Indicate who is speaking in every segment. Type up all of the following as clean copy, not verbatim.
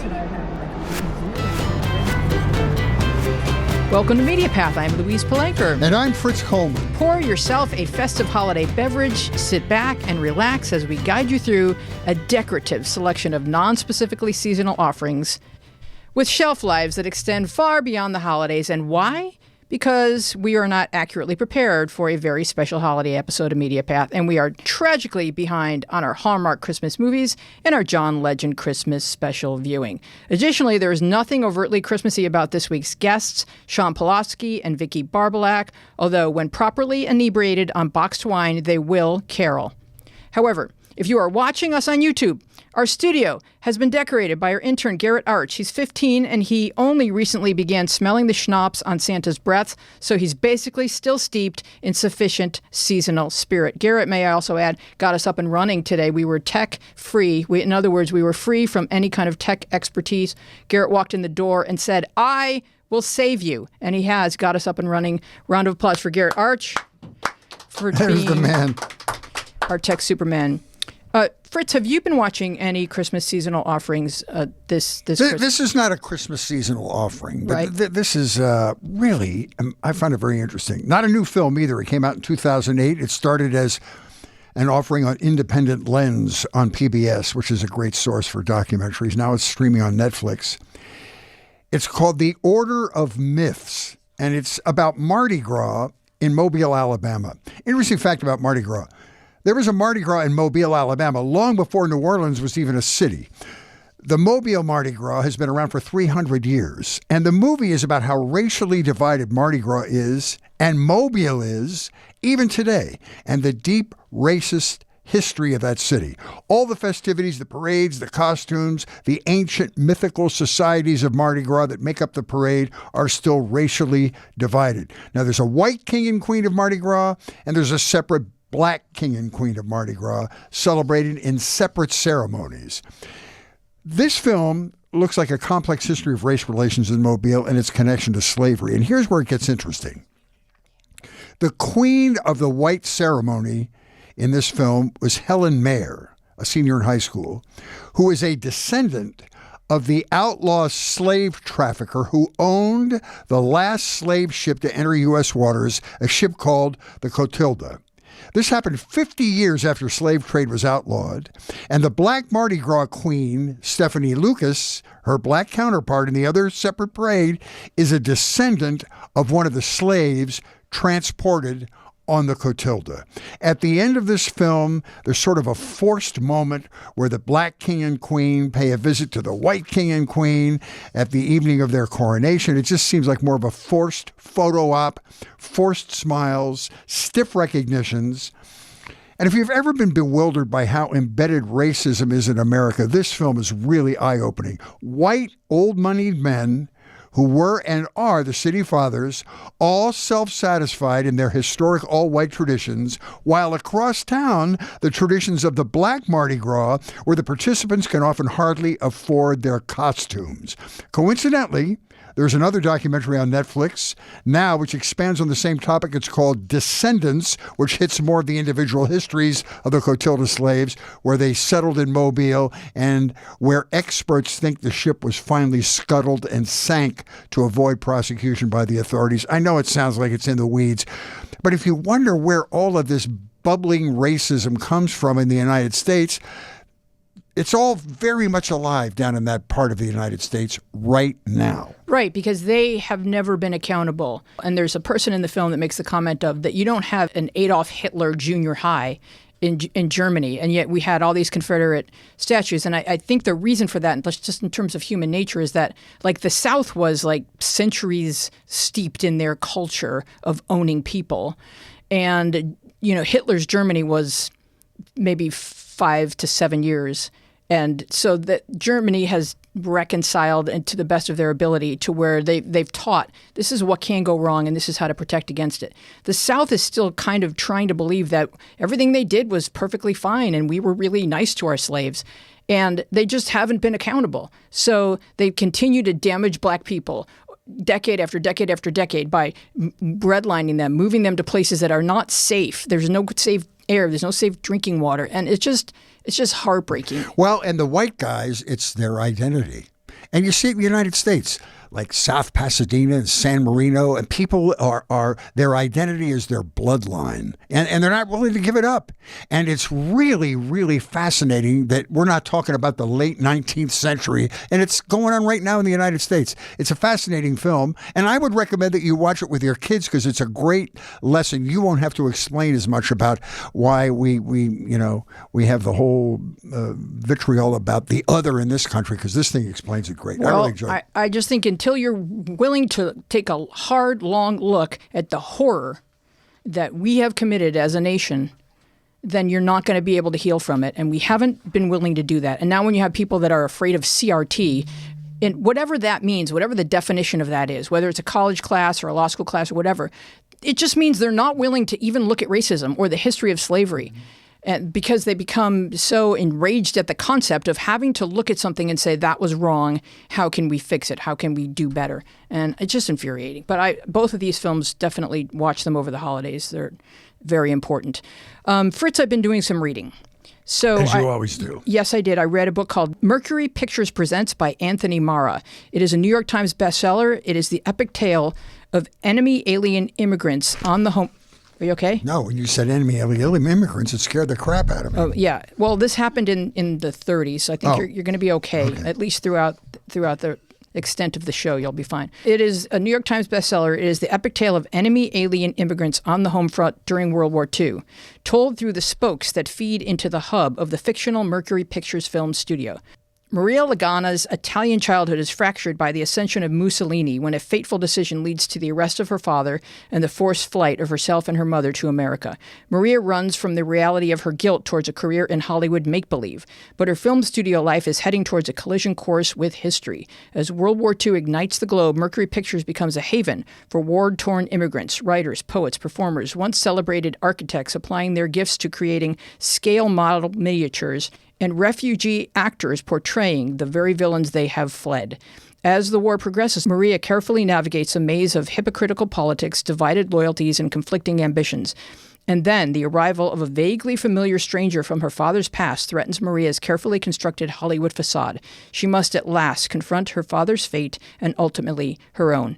Speaker 1: should I have
Speaker 2: Welcome to Media Path. I'm Louise Palanker.
Speaker 3: And I'm Fritz Coleman.
Speaker 2: Pour yourself a festive holiday beverage, sit back and relax as we guide you through a decorative selection of non-specifically seasonal offerings with shelf lives that extend far beyond the holidays. And why? Because we are not accurately prepared for a very special holiday episode of Media Path, and we are tragically behind on our Hallmark Christmas movies and our John Legend Christmas special viewing. Additionally, there is nothing overtly Christmassy about this week's guests, Shawn Pelofsky and Vicki Barbolak, although when properly inebriated on boxed wine, they will carol. However, if you are watching us on YouTube, our studio has been decorated by our intern, Garrett Arch. He's 15, and he only recently began smelling the schnapps on Santa's breath, so he's basically still steeped in sufficient seasonal spirit. Garrett, may I also add, got us up and running today. We were tech-free. In other words, we were free from any kind of tech expertise. Garrett walked in the door and said, "I will save you," and he has got us up and running. Round of applause for Garrett Arch for
Speaker 3: There's
Speaker 2: being
Speaker 3: the man.
Speaker 2: Our tech superman. Fritz, have you been watching any Christmas seasonal offerings this Christmas?
Speaker 3: This is not a Christmas seasonal offering, but
Speaker 2: Right.
Speaker 3: This is really, I find it very interesting. Not a new film either. It came out in 2008. It started as an offering on Independent Lens on PBS, which is a great source for documentaries. Now it's streaming on Netflix. It's called The Order of Myths, and it's about Mardi Gras in Mobile, Alabama. Interesting fact about Mardi Gras. There was a Mardi Gras in Mobile, Alabama, long before New Orleans was even a city. The Mobile Mardi Gras has been around for 300 years, and the movie is about how racially divided Mardi Gras is, and Mobile is, even today, and the deep racist history of that city. All the festivities, the parades, the costumes, the ancient mythical societies of Mardi Gras that make up the parade are still racially divided. Now, there's a white king and queen of Mardi Gras, and there's a separate Black king and queen of Mardi Gras, celebrated in separate ceremonies. This film looks like a complex history of race relations in Mobile and its connection to slavery. And here's where it gets interesting. The queen of the white ceremony in this film was Helen Mayer, a senior in high school, who is a descendant of the outlaw slave trafficker who owned the last slave ship to enter U.S. waters, a ship called the Clotilda. This happened 50 years after slave trade was outlawed, and the Black Mardi Gras queen, Stephanie Lucas, her black counterpart in the other separate parade, is a descendant of one of the slaves transported on the Clotilda. At the end of this film, there's sort of a forced moment where the Black king and queen pay a visit to the white king and queen at the evening of their coronation. It just seems like more of a forced photo op, forced smiles, stiff recognitions. And if you've ever been bewildered by how embedded racism is in America, this film is really eye-opening. White, old-moneyed men who were and are the city fathers, all self-satisfied in their historic all-white traditions, while across town, the traditions of the Black Mardi Gras, where the participants can often hardly afford their costumes. Coincidentally, there's another documentary on Netflix now which expands on the same topic. It's called Descendants, which hits more of the individual histories of the Clotilda slaves, where they settled in Mobile and where experts think the ship was finally scuttled and sank to avoid prosecution by the authorities. I know it sounds like it's in the weeds, but if you wonder where all of this bubbling racism comes from in the United States, it's all very much alive down in that part of the United States right now.
Speaker 2: Right, because they have never been accountable. And there's a person in the film that makes the comment of that you don't have an Adolf Hitler junior high in Germany, and yet we had all these Confederate statues. And I think the reason for that, just in terms of human nature, is that like the South was like centuries steeped in their culture of owning people. And, you know, Hitler's Germany was maybe 5 to 7 years. And so that Germany has reconciled, and to the best of their ability, to where they've taught this is what can go wrong and this is how to protect against it. The South is still kind of trying to believe that everything they did was perfectly fine and we were really nice to our slaves. And they just haven't been accountable. So they continue to damage black people decade after decade after decade by redlining them, moving them to places that are not safe. There's no safe air. There's no safe drinking water. And it's just heartbreaking.
Speaker 3: Well, and the white guys, it's their identity. And you see it in the United States, like South Pasadena and San Marino, and people are their identity is their bloodline, and they're not willing to give it up. And it's really, really fascinating that we're not talking about the late 19th century, and it's going on right now in the United States. It's a fascinating film, and I would recommend that you watch it with your kids because it's a great lesson. You won't have to explain as much about why we have the whole vitriol about the other in this country, because this thing explains it great.
Speaker 2: Well,
Speaker 3: I really enjoyed it.
Speaker 2: I just think until you're willing to take a hard, long look at the horror that we have committed as a nation, then you're not going to be able to heal from it. And we haven't been willing to do that. And now when you have people that are afraid of CRT, and whatever that means, whatever the definition of that is, whether it's a college class or a law school class or whatever, it just means they're not willing to even look at racism or the history of slavery. And because they become so enraged at the concept of having to look at something and say, that was wrong, how can we fix it? How can we do better? And it's just infuriating. But both of these films, definitely watch them over the holidays. They're very important. Fritz, I've been doing some reading. So
Speaker 3: As you always do.
Speaker 2: Yes, I did. I read a book called Mercury Pictures Presents by Anthony Marra. It is a New York Times bestseller. It is the epic tale of enemy alien immigrants on the home... Are you okay?
Speaker 3: No, when you said enemy immigrants, it scared the crap out of me.
Speaker 2: Oh, yeah. Well, this happened in the 30s, so I think you're going to be okay. At least throughout the extent of the show, you'll be fine. It is a New York Times bestseller. It is the epic tale of enemy alien immigrants on the home front during World War II, told through the spokes that feed into the hub of the fictional Mercury Pictures film studio. Maria Lagana's Italian childhood is fractured by the ascension of Mussolini when a fateful decision leads to the arrest of her father and the forced flight of herself and her mother to America. Maria runs from the reality of her guilt towards a career in Hollywood make-believe, but her film studio life is heading towards a collision course with history. As World War II ignites the globe, Mercury Pictures becomes a haven for war-torn immigrants, writers, poets, performers, once celebrated architects applying their gifts to creating scale model miniatures, and refugee actors portraying the very villains they have fled. As the war progresses, Maria carefully navigates a maze of hypocritical politics, divided loyalties, and conflicting ambitions. And then the arrival of a vaguely familiar stranger from her father's past threatens Maria's carefully constructed Hollywood facade. She must at last confront her father's fate and ultimately her own.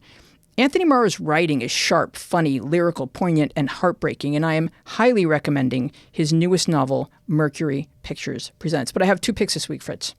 Speaker 2: Anthony Marra's writing is sharp, funny, lyrical, poignant, and heartbreaking, and I am highly recommending his newest novel, Mercury Pictures Presents. But I have two picks this week, Fritz.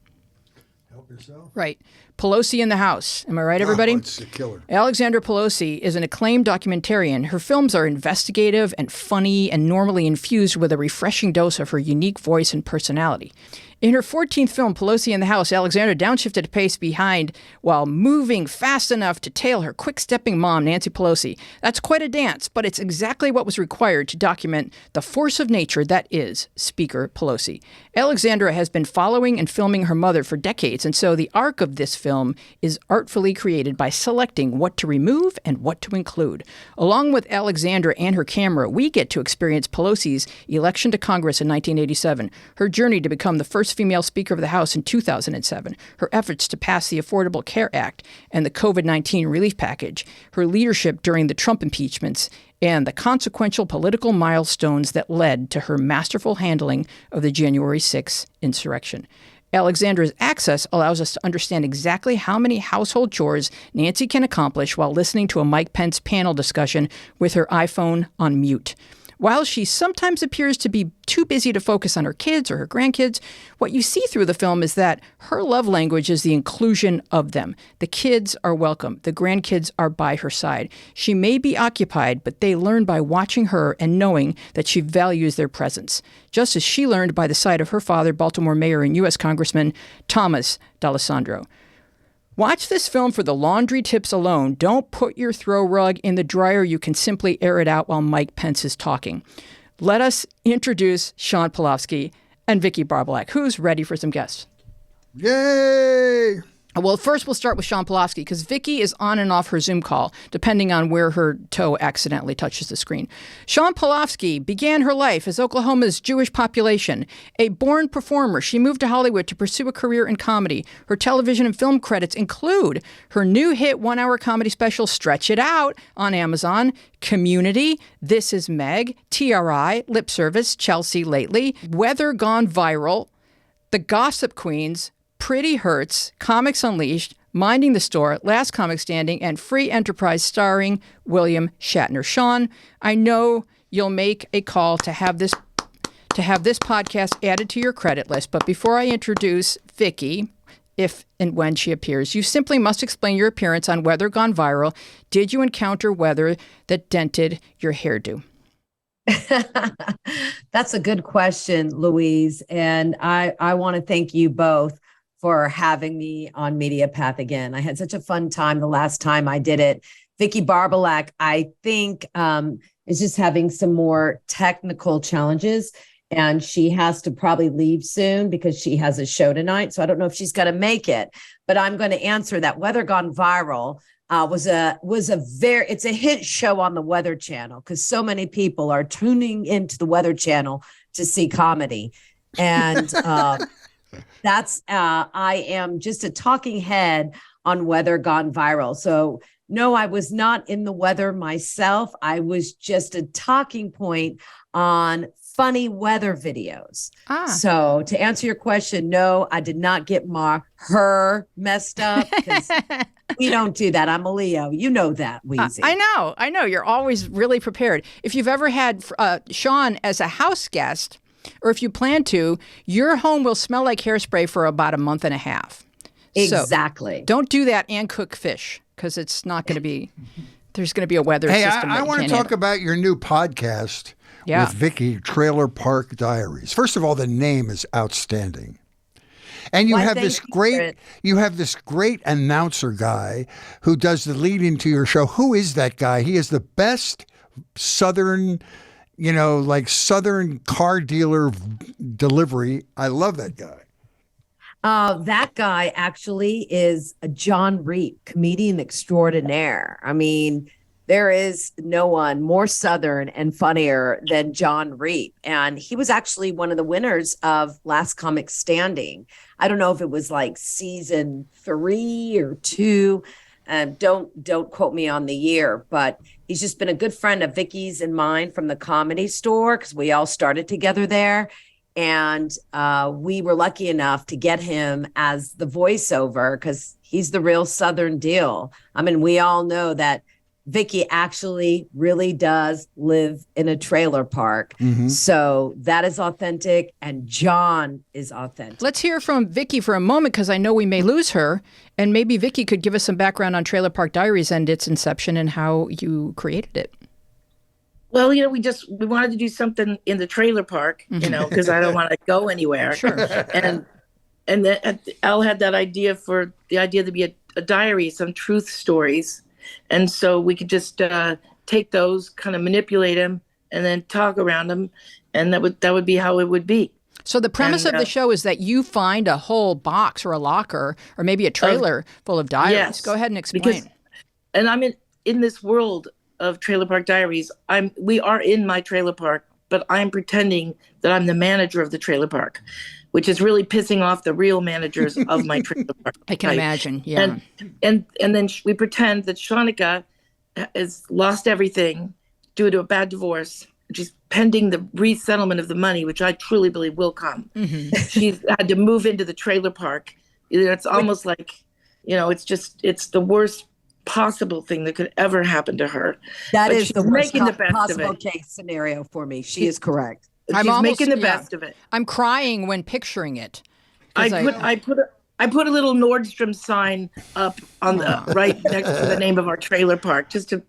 Speaker 3: Help yourself.
Speaker 2: Right. Pelosi in the House. Am I right, everybody?
Speaker 3: Oh, it's a killer.
Speaker 2: Alexandra Pelosi is an acclaimed documentarian. Her films are investigative and funny and normally infused with a refreshing dose of her unique voice and personality. In her 14th film, Pelosi in the House, Alexandra downshifted a pace behind while moving fast enough to tail her quick-stepping mom, Nancy Pelosi. That's quite a dance, but it's exactly what was required to document the force of nature that is Speaker Pelosi. Alexandra has been following and filming her mother for decades, and so the arc of this film is artfully created by selecting what to remove and what to include. Along with Alexandra and her camera, we get to experience Pelosi's election to Congress in 1987, her journey to become the first female Speaker of the House in 2007, her efforts to pass the Affordable Care Act and the COVID-19 relief package, her leadership during the Trump impeachments, and the consequential political milestones that led to her masterful handling of the January 6th insurrection. Alexandra's access allows us to understand exactly how many household chores Nancy can accomplish while listening to a Mike Pence panel discussion with her iPhone on mute. While she sometimes appears to be too busy to focus on her kids or her grandkids, what you see through the film is that her love language is the inclusion of them. The kids are welcome. The grandkids are by her side. She may be occupied, but they learn by watching her and knowing that she values their presence, just as she learned by the side of her father, Baltimore Mayor and U.S. Congressman Thomas D'Alessandro. Watch this film for the laundry tips alone. Don't put your throw rug in the dryer. You can simply air it out while Mike Pence is talking. Let us introduce Shawn Pelofsky and Vicki Barbolak. Who's ready for some guests?
Speaker 3: Yay!
Speaker 2: Well, first we'll start with Shawn Pelofsky because Vicki is on and off her Zoom call, depending on where her toe accidentally touches the screen. Shawn Pelofsky began her life as Oklahoma's Jewish population. A born performer, she moved to Hollywood to pursue a career in comedy. Her television and film credits include her new hit one-hour comedy special, Stretch It Out, on Amazon, Community, This Is Meg, TRI, Lip Service, Chelsea Lately, Weather Gone Viral, The Gossip Queens, Pretty Hurts, Comics Unleashed, Minding the Store, Last Comic Standing, and Free Enterprise starring William Shatner. Shawn, I know you'll make a call to have this podcast added to your credit list, but before I introduce Vicki, if and when she appears, you simply must explain your appearance on Weather Gone Viral. Did you encounter weather that dented your hairdo?
Speaker 1: That's a good question, Louise. And I want to thank you both for having me on MediaPath again. I had such a fun time the last time I did it. Vicki Barbolak, I think, is just having some more technical challenges. And she has to probably leave soon because she has a show tonight. So I don't know if she's going to make it, but I'm going to answer that. Weather Gone Viral it's a hit show on the Weather Channel because so many people are tuning into the Weather Channel to see comedy. And I am just a talking head on Weather Gone Viral. So no, I was not in the weather myself. I was just a talking point on funny weather videos. So to answer your question, no, I did not get her messed up. We don't do that. I'm a Leo. You know that, Weezy.
Speaker 2: I know. You're always really prepared. If you've ever had Shawn as a house guest, or if you plan to, your home will smell like hairspray for about a month and a half.
Speaker 1: Exactly.
Speaker 2: So don't do that and cook fish because it's not going to be, there's going to be a weather system.
Speaker 3: I want to talk about your new podcast with Vicki, Trailer Park Diaries. First of all, the name is outstanding. And you have this great announcer guy who does the lead into your show. Who is that guy? He is the best Southern, Southern car dealer delivery. I love that guy.
Speaker 1: That guy actually is a John Reap, comedian extraordinaire. I mean, there is no one more Southern and funnier than John Reap. And he was actually one of the winners of Last Comic Standing. I don't know if it was like season 3 or 2. Don't quote me on the year, but he's just been a good friend of Vicki's and mine from the Comedy Store because we all started together there. And we were lucky enough to get him as the voiceover because he's the real Southern deal. I mean, we all know that Vicki actually really does live in a trailer park. Mm-hmm. So that is authentic, and John is authentic.
Speaker 2: Let's hear from Vicki for a moment because I know we may lose her, and maybe Vicki could give us some background on Trailer Park Diaries and its inception and how you created it.
Speaker 4: Well, we wanted to do something in the trailer park, because I don't want to go anywhere.
Speaker 2: Sure.
Speaker 4: And then Al had that idea for the idea to be a diary, some truth stories. And so we could just take those, kind of manipulate them, and then talk around them, and that would be how it would be. So the premise of the show is that you find a whole box or a locker or maybe a trailer full of diaries. Yes, go ahead and explain. And I'm in this world of Trailer Park Diaries. We are in my trailer park, but I'm pretending that I'm the manager of the trailer park, which is really pissing off the real managers of my trailer park.
Speaker 2: I can imagine, yeah.
Speaker 4: And then we pretend that Shanika has lost everything due to a bad divorce. She's pending the resettlement of the money, which I truly believe will come. Mm-hmm. She's had to move into the trailer park. It's almost like, it's the worst possible thing that could ever happen to her.
Speaker 1: That is the worst possible case scenario for me. She is correct.
Speaker 4: She's making the best of it.
Speaker 2: I'm crying when picturing it.
Speaker 4: I put a little Nordstrom sign up on the right next to the name of our trailer park, just to,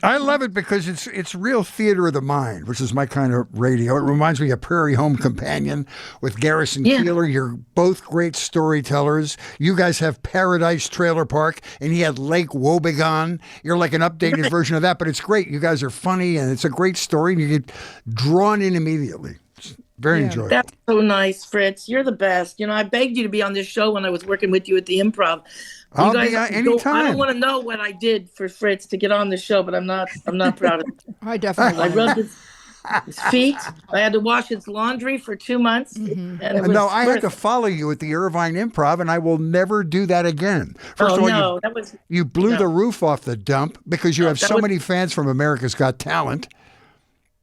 Speaker 3: I love it because it's real theater of the mind, which is my kind of radio. It reminds me of Prairie Home Companion with Garrison Keillor. You're both great storytellers. You guys have Paradise Trailer Park, and he had Lake Wobegon. You're like an updated version of that, but it's great. You guys are funny, and it's a great story, and you get drawn in immediately. Very enjoyable.
Speaker 4: That's so nice, Fritz. You're the best. I begged you to be on this show when I was working with you at the Improv.
Speaker 3: I'll be on anytime.
Speaker 4: I don't want to know what I did for Fritz to get on the show, but I'm not proud of it.
Speaker 2: I definitely.
Speaker 4: I rubbed his feet. I had to wash his laundry for 2 months. Mm-hmm. And
Speaker 3: I had to follow you at the Irvine Improv, and I will never do that again. First of all, you blew the roof off the dump because you have so many fans from America's Got Talent.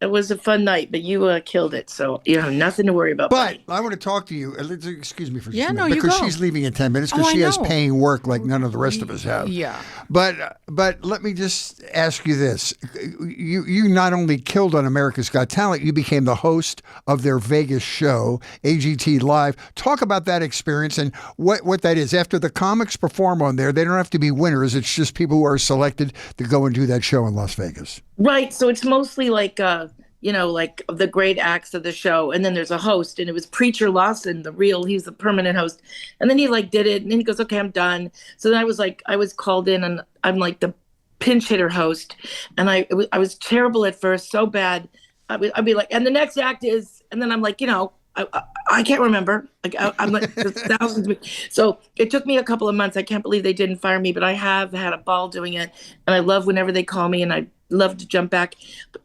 Speaker 4: It was a fun night, but you killed it. So you have nothing to worry about.
Speaker 3: But I want to talk to you. Excuse me for just a minute,
Speaker 2: you
Speaker 3: because
Speaker 2: go.
Speaker 3: she's leaving in 10 minutes because she has paying work like none of the rest of us have.
Speaker 2: Yeah.
Speaker 3: But let me just ask you this. You not only killed on America's Got Talent, you became the host of their Vegas show, AGT Live. Talk about that experience and what that is. After the comics perform on there, they don't have to be winners. It's just people who are selected to go and do that show in Las Vegas.
Speaker 4: Right. So it's mostly like, like the great acts of the show. And then there's a host, and it was Preacher Lawson, he's the permanent host. And then he did it. And then he goes, okay, I'm done. So then I was called in, and I'm like the pinch hitter host. And I was terrible at first, so bad. I'd be like, and the next act is, and then I'm like, I can't remember. I'm like, there's thousands. So it took me a couple of months. I can't believe they didn't fire me, but I have had a ball doing it. And I love whenever they call me, and I love to jump back.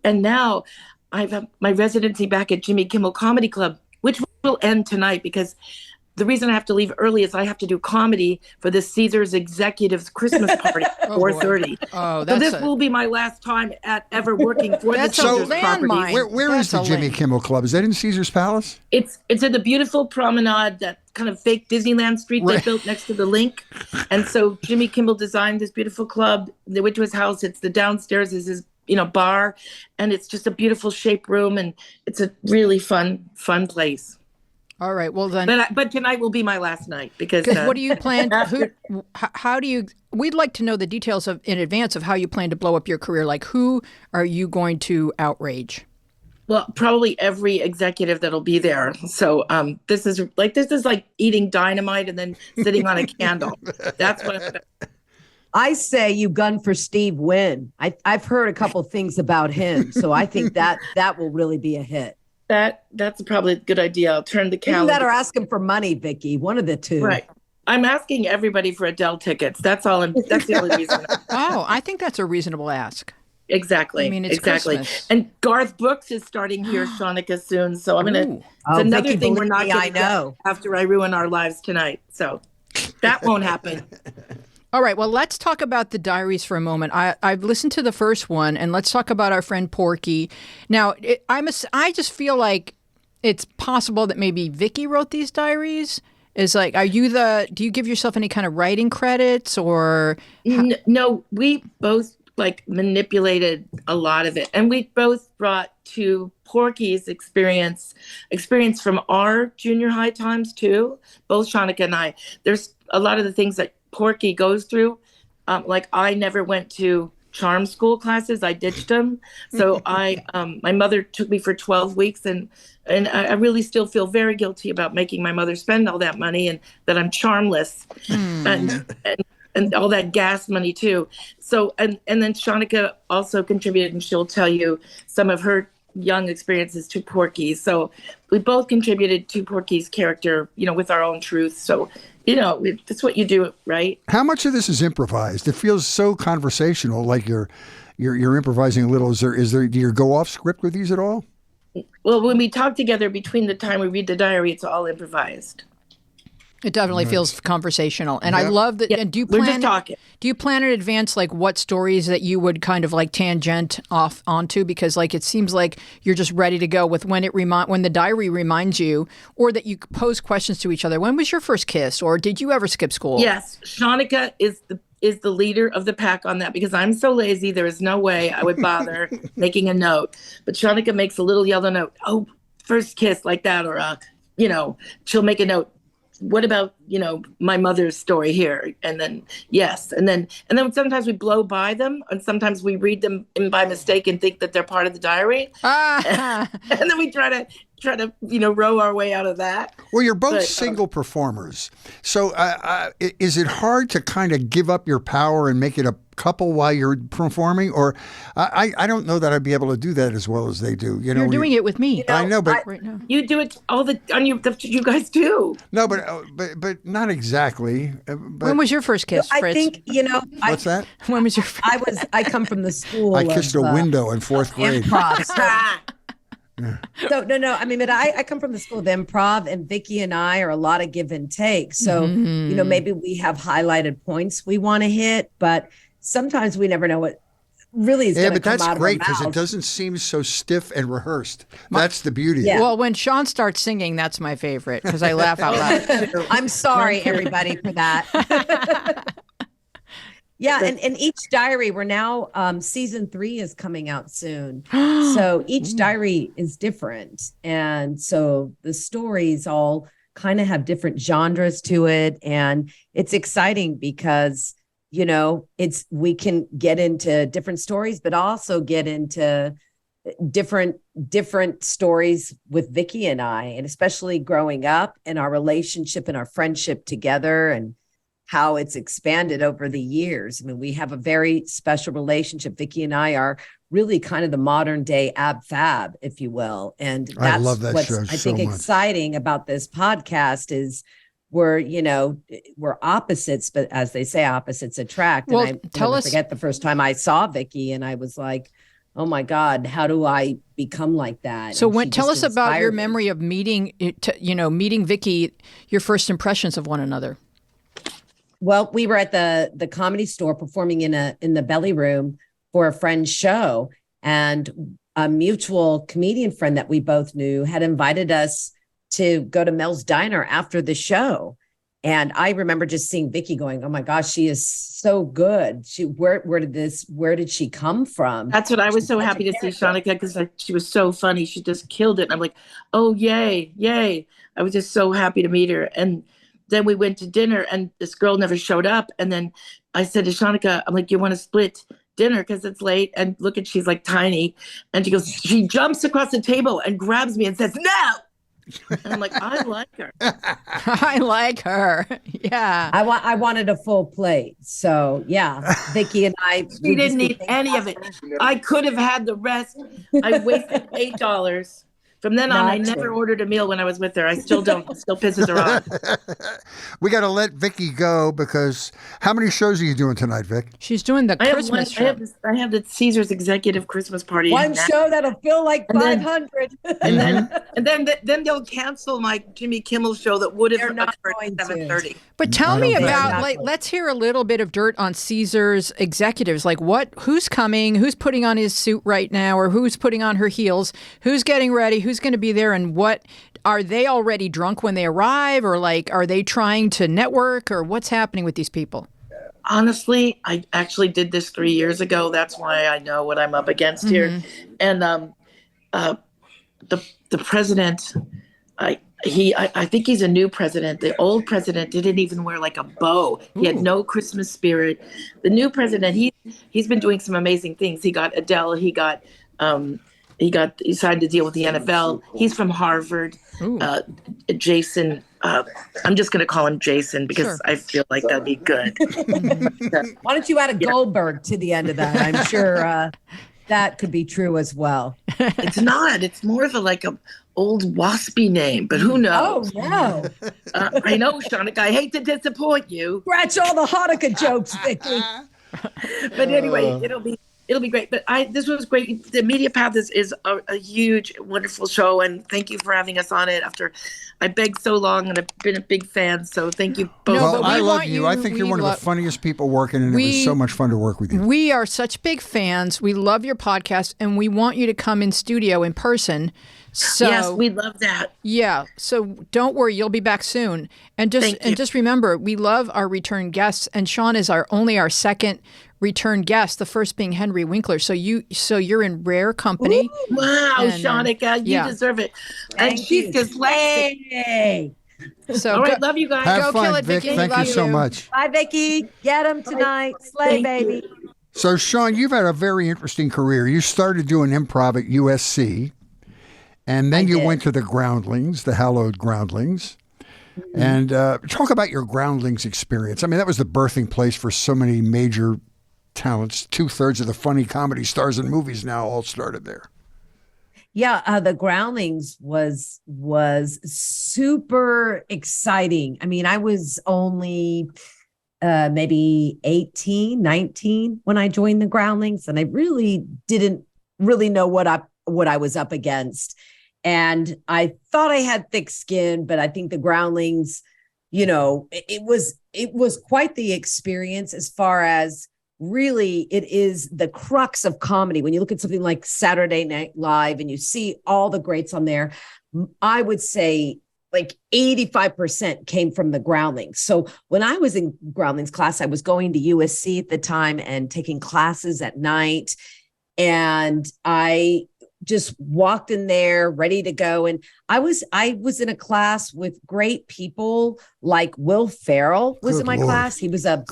Speaker 4: And now I have my residency back at Jimmy Kimmel Comedy Club, which will end tonight, because the reason I have to leave early is I have to do comedy for the Caesars Executives Christmas party at 4:30.
Speaker 2: Oh,
Speaker 4: so this will be my last time ever working for the Caesars property.
Speaker 3: Where is the Jimmy Kimmel Club? Is that in Caesar's Palace?
Speaker 4: It's in the beautiful promenade, that kind of fake Disneyland street they built next to the Link. And so Jimmy Kimmel designed this beautiful club. They went to his house. It's the downstairs is his bar, and it's just a beautiful shaped room, and it's a really fun place.
Speaker 2: All right. Well then,
Speaker 4: but tonight will be my last night, because
Speaker 2: what do you plan? How do you? We'd like to know the details in advance of how you plan to blow up your career. Like, who are you going to outrage?
Speaker 4: Well, probably every executive that'll be there. So this is like eating dynamite and then sitting on a candle. That's what
Speaker 1: I say you gun for Steve Wynn. I've heard a couple things about him, so I think that will really be a hit.
Speaker 4: That's probably a good idea. I'll turn the calendar.
Speaker 1: That or ask him for money, Vicki. One of the two.
Speaker 4: Right. I'm asking everybody for Adele tickets. That's all. That's the only reason.
Speaker 2: Oh, I think that's a reasonable ask.
Speaker 4: Exactly.
Speaker 2: I mean, it's
Speaker 4: exactly.
Speaker 2: Christmas.
Speaker 4: And Garth Brooks is starting here, Shanika, soon. So I'm gonna. It's another
Speaker 1: Vicki,
Speaker 4: thing we're not
Speaker 1: I
Speaker 4: going to
Speaker 1: know.
Speaker 4: after I ruin our lives tonight. So that won't happen.
Speaker 2: All right. Well, let's talk about the diaries for a moment. I've listened to the first one, and let's talk about our friend Porky. Now, I just feel like it's possible that maybe Vicki wrote these diaries. Is like, do you give yourself any kind of writing credits or?
Speaker 4: No, we both manipulated a lot of it, and we both brought to Porky's experience from our junior high times too. Both Shanika and I. There's a lot of the things that Porky goes through. I never went to charm school classes. I ditched them. So my mother took me for 12 weeks, and I really still feel very guilty about making my mother spend all that money, and that I'm charmless and all that gas money too. So, and then Shanika also contributed, and she'll tell you some of her young experiences to Porky. So we both contributed to Porky's character, with our own truth. So, that's what you do, right?
Speaker 3: How much of this is improvised? It feels so conversational, like you're improvising a little. Is there do you go off script with these at all?
Speaker 4: Well, when we talk together between the time we read the diary, it's all improvised.
Speaker 2: It definitely feels conversational. And I love that.
Speaker 4: Yeah,
Speaker 2: and
Speaker 4: we're just talking.
Speaker 2: Do you plan in advance, what stories that you would kind of tangent off onto? Because it seems like you're just ready to go with when the diary reminds you, or that you pose questions to each other. When was your first kiss? Or did you ever skip school?
Speaker 4: Yes. Shanika is the leader of the pack on that, because I'm so lazy. There is no way I would bother making a note. But Shanika makes a little yellow note. Oh, first kiss, like that. Or, she'll make a note. What about, my mother's story here? And then, yes. And then sometimes we blow by them, and sometimes we read them by mistake and think that they're part of the diary. And then we try to, row our way out of that.
Speaker 3: Well, you're both single performers. So is it hard to kind of give up your power and make it a couple while you're performing? Or I don't know that I'd be able to do that as well as they do.
Speaker 2: You're doing it with me.
Speaker 3: I know, but
Speaker 2: right now.
Speaker 4: You do it you guys do.
Speaker 3: No, but not exactly. But
Speaker 2: when was your first kiss, Fritz?
Speaker 1: I think,
Speaker 3: what's that?
Speaker 2: When was your first?
Speaker 1: I come from the school.
Speaker 3: I kissed a window in fourth grade.
Speaker 1: Improv. So no. I mean, but I come from the school of improv, and Vicki and I are a lot of give and take. So, maybe we have highlighted points we want to hit, but sometimes we never know what really is
Speaker 3: Yeah,
Speaker 1: going to
Speaker 3: but
Speaker 1: come
Speaker 3: that's
Speaker 1: out
Speaker 3: great
Speaker 1: of her
Speaker 3: because it
Speaker 1: mouth.
Speaker 3: doesn't seem so stiff and rehearsed. That's the beauty.
Speaker 1: Yeah.
Speaker 3: Of it.
Speaker 2: Well, when Shawn starts singing, that's my favorite because I laugh out loud.
Speaker 1: I'm sorry, everybody, for that. Yeah, and each diary, we're now season 3 is coming out soon. So each diary is different. And so the stories all kind of have different genres to it. And it's exciting because, you know, we can get into different stories, but also get into different stories with Vicki and I, and especially growing up and our relationship and our friendship together and how it's expanded over the years. I mean, we have a very special relationship. Vicki and I are really kind of the modern day Ab Fab, if you will. And that's
Speaker 3: I love that
Speaker 1: what's
Speaker 3: show
Speaker 1: I
Speaker 3: so
Speaker 1: think
Speaker 3: much.
Speaker 1: exciting about this podcast is we're opposites, but as they say, opposites attract.
Speaker 2: Well,
Speaker 1: and I
Speaker 2: tell
Speaker 1: never
Speaker 2: us-
Speaker 1: forget the first time I saw Vicki and I was like, oh my God, how do I become like that?
Speaker 2: So
Speaker 1: And she
Speaker 2: tell us
Speaker 1: just
Speaker 2: about your
Speaker 1: inspired me.
Speaker 2: memory of meeting Vicki, your first impressions of one another.
Speaker 1: Well, we were at the Comedy Store performing in the belly room for a friend's show, and a mutual comedian friend that we both knew had invited us to go to Mel's Diner after the show. And I remember just seeing Vicki going, "Oh my gosh, she is so good. Where did she come from?"
Speaker 4: That's what I was
Speaker 1: She's
Speaker 4: so
Speaker 1: such a
Speaker 4: happy to see,
Speaker 1: character.
Speaker 4: Shanika, because she was so funny. She just killed it. And I'm like, oh, yay, yay. I was just so happy to meet her. And then we went to dinner and this girl never showed up. And then I said to Shanika, I'm like, you want to split dinner because it's late? And look at, she's like tiny. And she jumps across the table and grabs me and says, no. And I'm like, I like her.
Speaker 2: I like her. Yeah.
Speaker 1: I wanted a full plate. So yeah, Vicki and I.
Speaker 4: She didn't need any of it. I could have had the rest. I wasted $8. From then on,
Speaker 1: Not
Speaker 4: I never
Speaker 1: true.
Speaker 4: ordered a meal when I was with her. I still don't. It still pisses her off.
Speaker 3: We got to let Vicki go because how many shows are you doing tonight, Vic?
Speaker 2: She's doing the
Speaker 4: I have
Speaker 2: Christmas show.
Speaker 4: I have the Caesar's executive Christmas party.
Speaker 1: One
Speaker 4: now.
Speaker 1: show that'll feel like
Speaker 4: And then-
Speaker 1: 500.
Speaker 4: And then they'll cancel my Jimmy Kimmel show that would have
Speaker 1: They're not
Speaker 4: occurred
Speaker 1: going
Speaker 4: at
Speaker 1: to.
Speaker 4: 7:30.
Speaker 2: But tell
Speaker 3: I
Speaker 2: me
Speaker 3: don't think
Speaker 2: about,
Speaker 1: so.
Speaker 2: like, let's hear a little bit of dirt on Caesar's executives. Like, who's coming? Who's putting on his suit right now? Or who's putting on her heels? Who's getting ready? Who's going to be there? And what are they already drunk when they arrive? Or, like, are they trying to network? Or what's happening with these people?
Speaker 4: Honestly, I actually did this 3 years ago. That's why I know what I'm up against here. And the president, I think he's a new president. The old president didn't even wear like a bow. He had no Christmas spirit. The new president, he's been doing some amazing things. He got Adele. He signed a deal with the NFL. He's from Harvard. Jason. I'm just going to call him Jason because
Speaker 2: Sure.
Speaker 4: I feel like that'd be good.
Speaker 1: Why don't you add a Goldberg to the end of that? I'm sure that could be true as well.
Speaker 4: It's not. It's more of a old waspy name, but who
Speaker 1: Oh
Speaker 4: knows?
Speaker 1: no!
Speaker 4: I know, Shanika. I hate to disappoint you,
Speaker 1: Scratch all the Hanukkah jokes, Vicki.
Speaker 4: but anyway, it'll be great. But this was great. The Media Path is a huge, wonderful show, and thank you for having us on it. After I begged so long, and I've been a big fan, so thank you both.
Speaker 2: No,
Speaker 3: Well,
Speaker 2: but we
Speaker 3: I love
Speaker 2: want
Speaker 3: you. I think you're one of the funniest people working, and it was so much fun to work with you.
Speaker 2: We are such big fans. We love your podcast, and we want you to come in studio in person. So
Speaker 4: Yes, we love that.
Speaker 2: yeah. So don't worry, you'll be back soon. And just remember, we love our return guests, and Shawn is only our second return guest, the first being Henry Winkler. So you're in rare company.
Speaker 4: Wow,
Speaker 2: And,
Speaker 4: Shanika, you
Speaker 2: yeah.
Speaker 4: deserve it. And she's dyslexic.
Speaker 1: Hey.
Speaker 2: So
Speaker 4: All right, love you guys.
Speaker 3: Have
Speaker 2: go
Speaker 3: fun,
Speaker 2: kill it,
Speaker 3: Vic.
Speaker 2: Vicki.
Speaker 3: Thank you
Speaker 2: Love
Speaker 3: so
Speaker 2: you.
Speaker 3: much.
Speaker 1: Bye, Vicki. Get him tonight. Slay,
Speaker 4: Thank
Speaker 1: baby.
Speaker 4: you.
Speaker 3: So, Shawn, you've had a very interesting career. You started doing improv at USC, and then you
Speaker 1: did.
Speaker 3: went to the Groundlings, the hallowed Groundlings. And talk about your Groundlings experience. I mean, that was the birthing place for so many major talents. 2/3 of the funny comedy stars in movies now all started there.
Speaker 1: Yeah, the Groundlings was super exciting. I mean, I was only maybe 18, 19 when I joined the Groundlings, and I really didn't really know what I was up against. And I thought I had thick skin, but I think the Groundlings, it was quite the experience as far as really, it is the crux of comedy. When you look at something like Saturday Night Live and you see all the greats on there, I would say like 85% came from the Groundlings. So when I was in Groundlings class, I was going to USC at the time and taking classes at night. And I just walked in there ready to go. And I was in a class with great people like Will Ferrell was in my class. He was a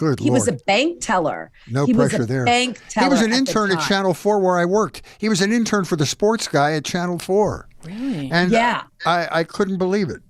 Speaker 1: bank teller.
Speaker 3: No pressure there.
Speaker 1: Bank teller.
Speaker 3: He was an intern at Channel 4 where I worked. He was an intern for the sports guy at Channel 4.
Speaker 2: Really?
Speaker 3: And I couldn't believe it.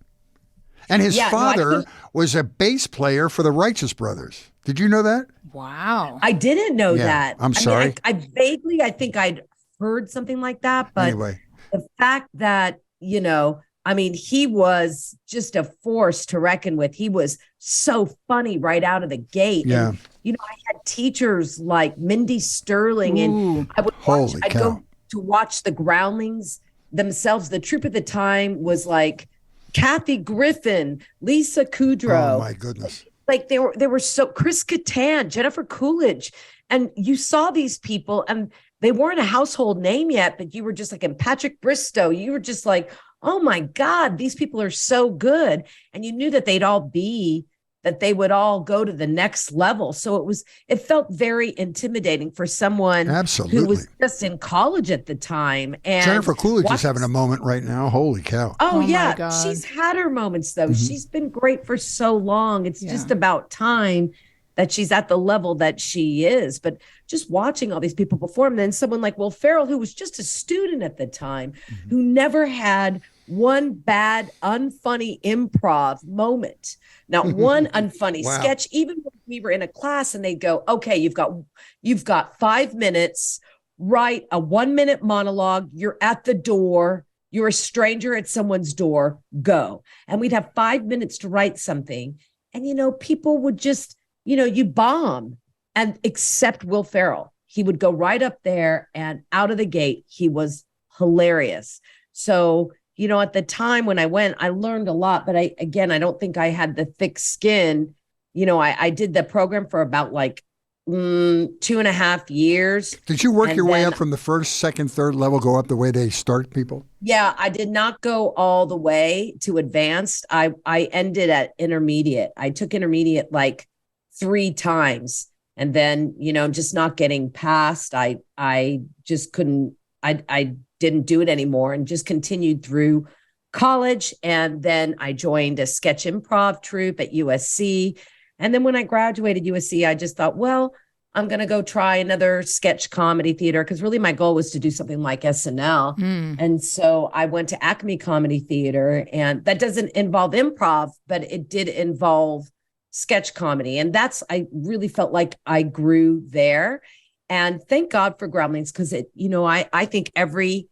Speaker 3: And his father was a bass player for the Righteous Brothers. Did you know that?
Speaker 2: Wow.
Speaker 1: I didn't know that.
Speaker 3: I'm sorry.
Speaker 1: I think I'd heard something like that. But anyway, the fact that, he was just a force to reckon with. He was so funny right out of the gate.
Speaker 3: Yeah.
Speaker 1: And, I had teachers like Mindy Sterling, and I'd go to watch the Groundlings themselves. The troupe at the time was like Kathy Griffin, Lisa Kudrow.
Speaker 3: Oh my goodness.
Speaker 1: Like they were so Chris Kattan, Jennifer Coolidge. And you saw these people and they weren't a household name yet, but you were just like, and Patrick Bristow, you were just like, oh my God, these people are so good. And you knew that they would all go to the next level. So it felt very intimidating for someone who was just in college at the time. And
Speaker 3: Jennifer Coolidge is having a moment right now. Holy cow.
Speaker 1: Oh yeah. She's had her moments though. Mm-hmm. She's been great for so long. It's just about time that she's at the level that she is. But just watching all these people perform, then someone like Will Ferrell, who was just a student at the time, who never had one bad, unfunny improv moment. Not one unfunny sketch, even when we were in a class and they'd go, okay, you've got 5 minutes, write a 1-minute monologue. You're at the door. You're a stranger at someone's door, go. And we'd have 5 minutes to write something. And, people would just, you bomb, and except Will Ferrell. He would go right up there and out of the gate, he was hilarious. So, at the time when I went, I learned a lot, but I don't think I had the thick skin. I did the program for about 2.5 years.
Speaker 3: Did you work your way up from the first, second, third level, go up the way they start people?
Speaker 1: Yeah, I did not go all the way to advanced. I ended at intermediate. I took intermediate 3 times, and then, just not getting past. I just couldn't, I didn't do it anymore and just continued through college. And then I joined a sketch improv troupe at USC. And then when I graduated USC, I just thought, well, I'm going to go try another sketch comedy theater, because really my goal was to do something like SNL. And so I went to Acme Comedy Theater, and that doesn't involve improv, but it did involve sketch comedy. And I really felt like I grew there. And thank God for Groundlings, because I think every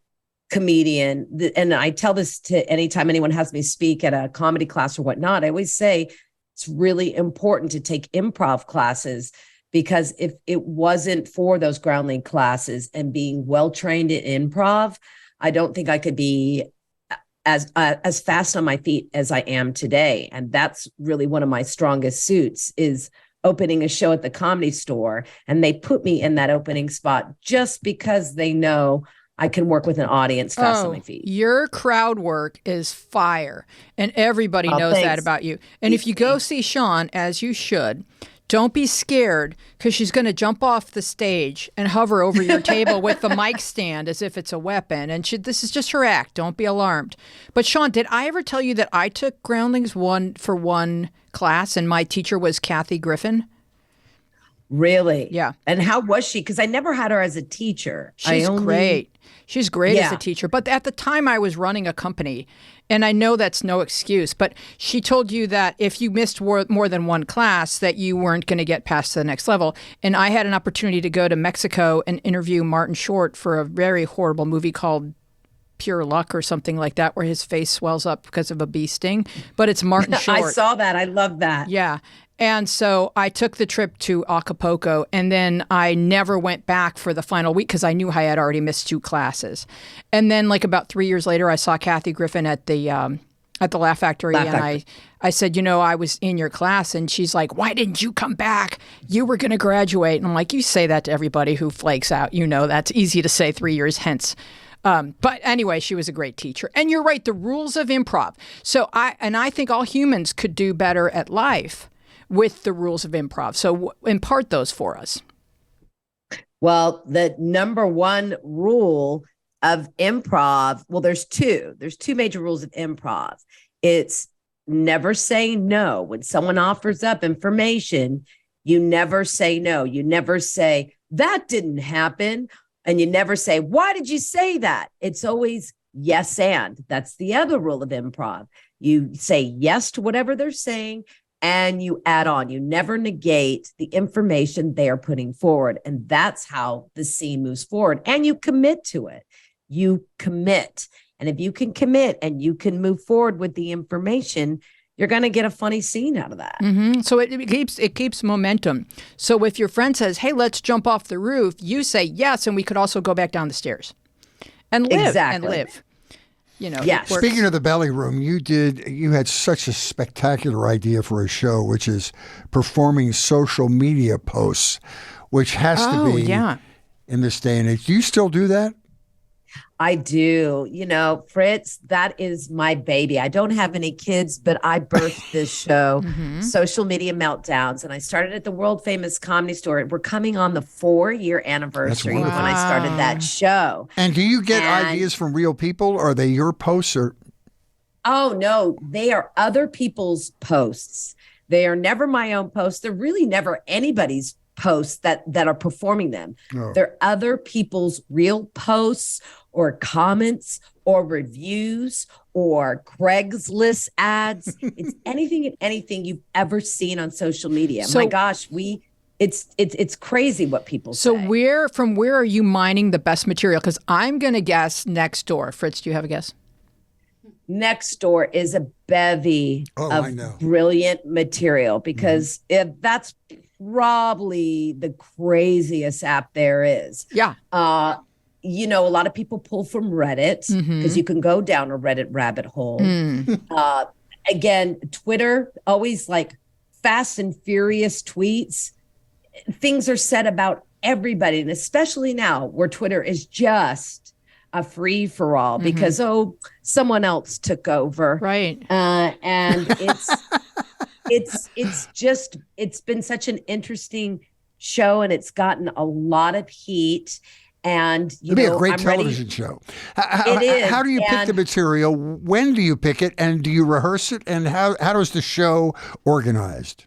Speaker 1: comedian, and I tell this to anytime anyone has me speak at a comedy class or whatnot, I always say it's really important to take improv classes, because if it wasn't for those Groundling classes and being well-trained in improv, I don't think I could be as fast on my feet as I am today. And that's really one of my strongest suits, is opening a show at the Comedy Store. And they put me in that opening spot just because they know I can work with an audience fast on my feet.
Speaker 2: Your crowd work is fire, and everybody knows that about you. And if you go see Shawn, as you should, don't be scared, because she's going to jump off the stage and hover over your table with the mic stand as if it's a weapon. And this is just her act. Don't be alarmed. But Shawn, did I ever tell you that I took Groundlings 1-for-1 class, and my teacher was Kathy Griffin?
Speaker 1: Really?
Speaker 2: Yeah.
Speaker 1: And how was she? Because I never had her as a teacher.
Speaker 2: She's great. She's great as a teacher. But at the time I was running a company, and I know that's no excuse, but she told you that if you missed more than one class, that you weren't going to get past the next level. And I had an opportunity to go to Mexico and interview Martin Short for a very horrible movie called Pure Luck or something like that, where his face swells up because of a bee sting. But it's Martin Short.
Speaker 1: I saw that. I love that.
Speaker 2: Yeah. And so I took the trip to Acapulco, and then I never went back for the final week because I knew I had already missed 2 classes. And then about 3 years later, I saw Kathy Griffin at the at the Laugh Factory.
Speaker 1: Laugh
Speaker 2: and
Speaker 1: Factory.
Speaker 2: I said, I was in your class. And she's like, why didn't you come back? You were going to graduate. And I'm like, you say that to everybody who flakes out. That's easy to say 3 years hence. But anyway, she was a great teacher. And you're right, the rules of improv. So I think all humans could do better at life with the rules of improv. So impart those for us.
Speaker 1: Well, the number one rule of improv, well, there's two. There's two major rules of improv. It's never say no. When someone offers up information, you never say no. You never say, that didn't happen. And you never say, why did you say that? It's always yes and. That's the other rule of improv. You say yes to whatever they're saying, and you add on. You never negate the information they are putting forward. And that's how the scene moves forward. And you commit to it. You commit. And if you can commit and you can move forward with the information, you're going to get a funny scene out of that.
Speaker 2: Mm-hmm. So it keeps momentum. So if your friend says, hey, let's jump off the roof, you say yes, and we could also go back down the stairs and live.
Speaker 1: Exactly.
Speaker 2: And live.
Speaker 1: Yes.
Speaker 3: Speaking of the belly room, you had such a spectacular idea for a show, which is performing social media posts, which has to be in this day and age. Do you still do that?
Speaker 1: I do. Fritz, that is my baby. I don't have any kids, but I birthed this show, Social Media Meltdowns, and I started at the world famous Comedy Store. We're coming on the 4-year anniversary when I started that show.
Speaker 3: And do you get ideas from real people? Or are they your posts? Or?
Speaker 1: Oh, no, they are other people's posts. They are never my own posts. They're really never anybody's posts that are performing them. Oh. They're other people's real posts or comments or reviews or Craigslist ads. It's anything and anything you've ever seen on social media. So, my gosh, it's crazy what people say.
Speaker 2: So where are you mining the best material? Because I'm going to guess Nextdoor. Fritz, do you have a guess?
Speaker 1: Nextdoor is a bevy of brilliant material because that's probably the craziest app there is.
Speaker 2: Yeah.
Speaker 1: A lot of people pull from Reddit because you can go down a Reddit rabbit hole. Again, Twitter, always like fast and furious tweets. Things are said about everybody. And especially now where Twitter is just a free for all because, someone else took over.
Speaker 2: Right.
Speaker 1: And it's been such an interesting show and it's gotten a lot of heat. And
Speaker 3: it'd be a great television show.
Speaker 1: It is.
Speaker 3: How do you pick the material? When do you pick it? And do you rehearse it? And how is the show organized?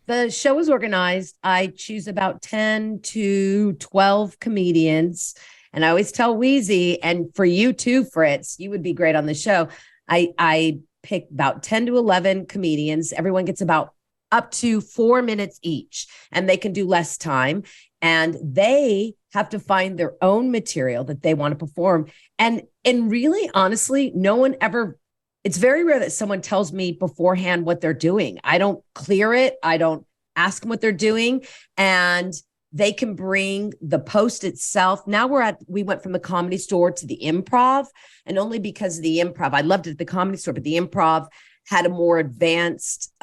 Speaker 1: The show is organized. I choose about 10 to 12 comedians. And I always tell Weezy, and for you too, Fritz, you would be great on the show. I pick about 10 to 11 comedians. Everyone gets about up to 4 minutes each, and they can do less time. And they have to find their own material that they want to perform. And really, honestly, it's very rare that someone tells me beforehand what they're doing. I don't clear it. I don't ask them what they're doing. And they can bring the post itself. Now we went from the Comedy Store to the Improv, and only because of the Improv, I loved it at the Comedy Store, but the Improv had a more advanced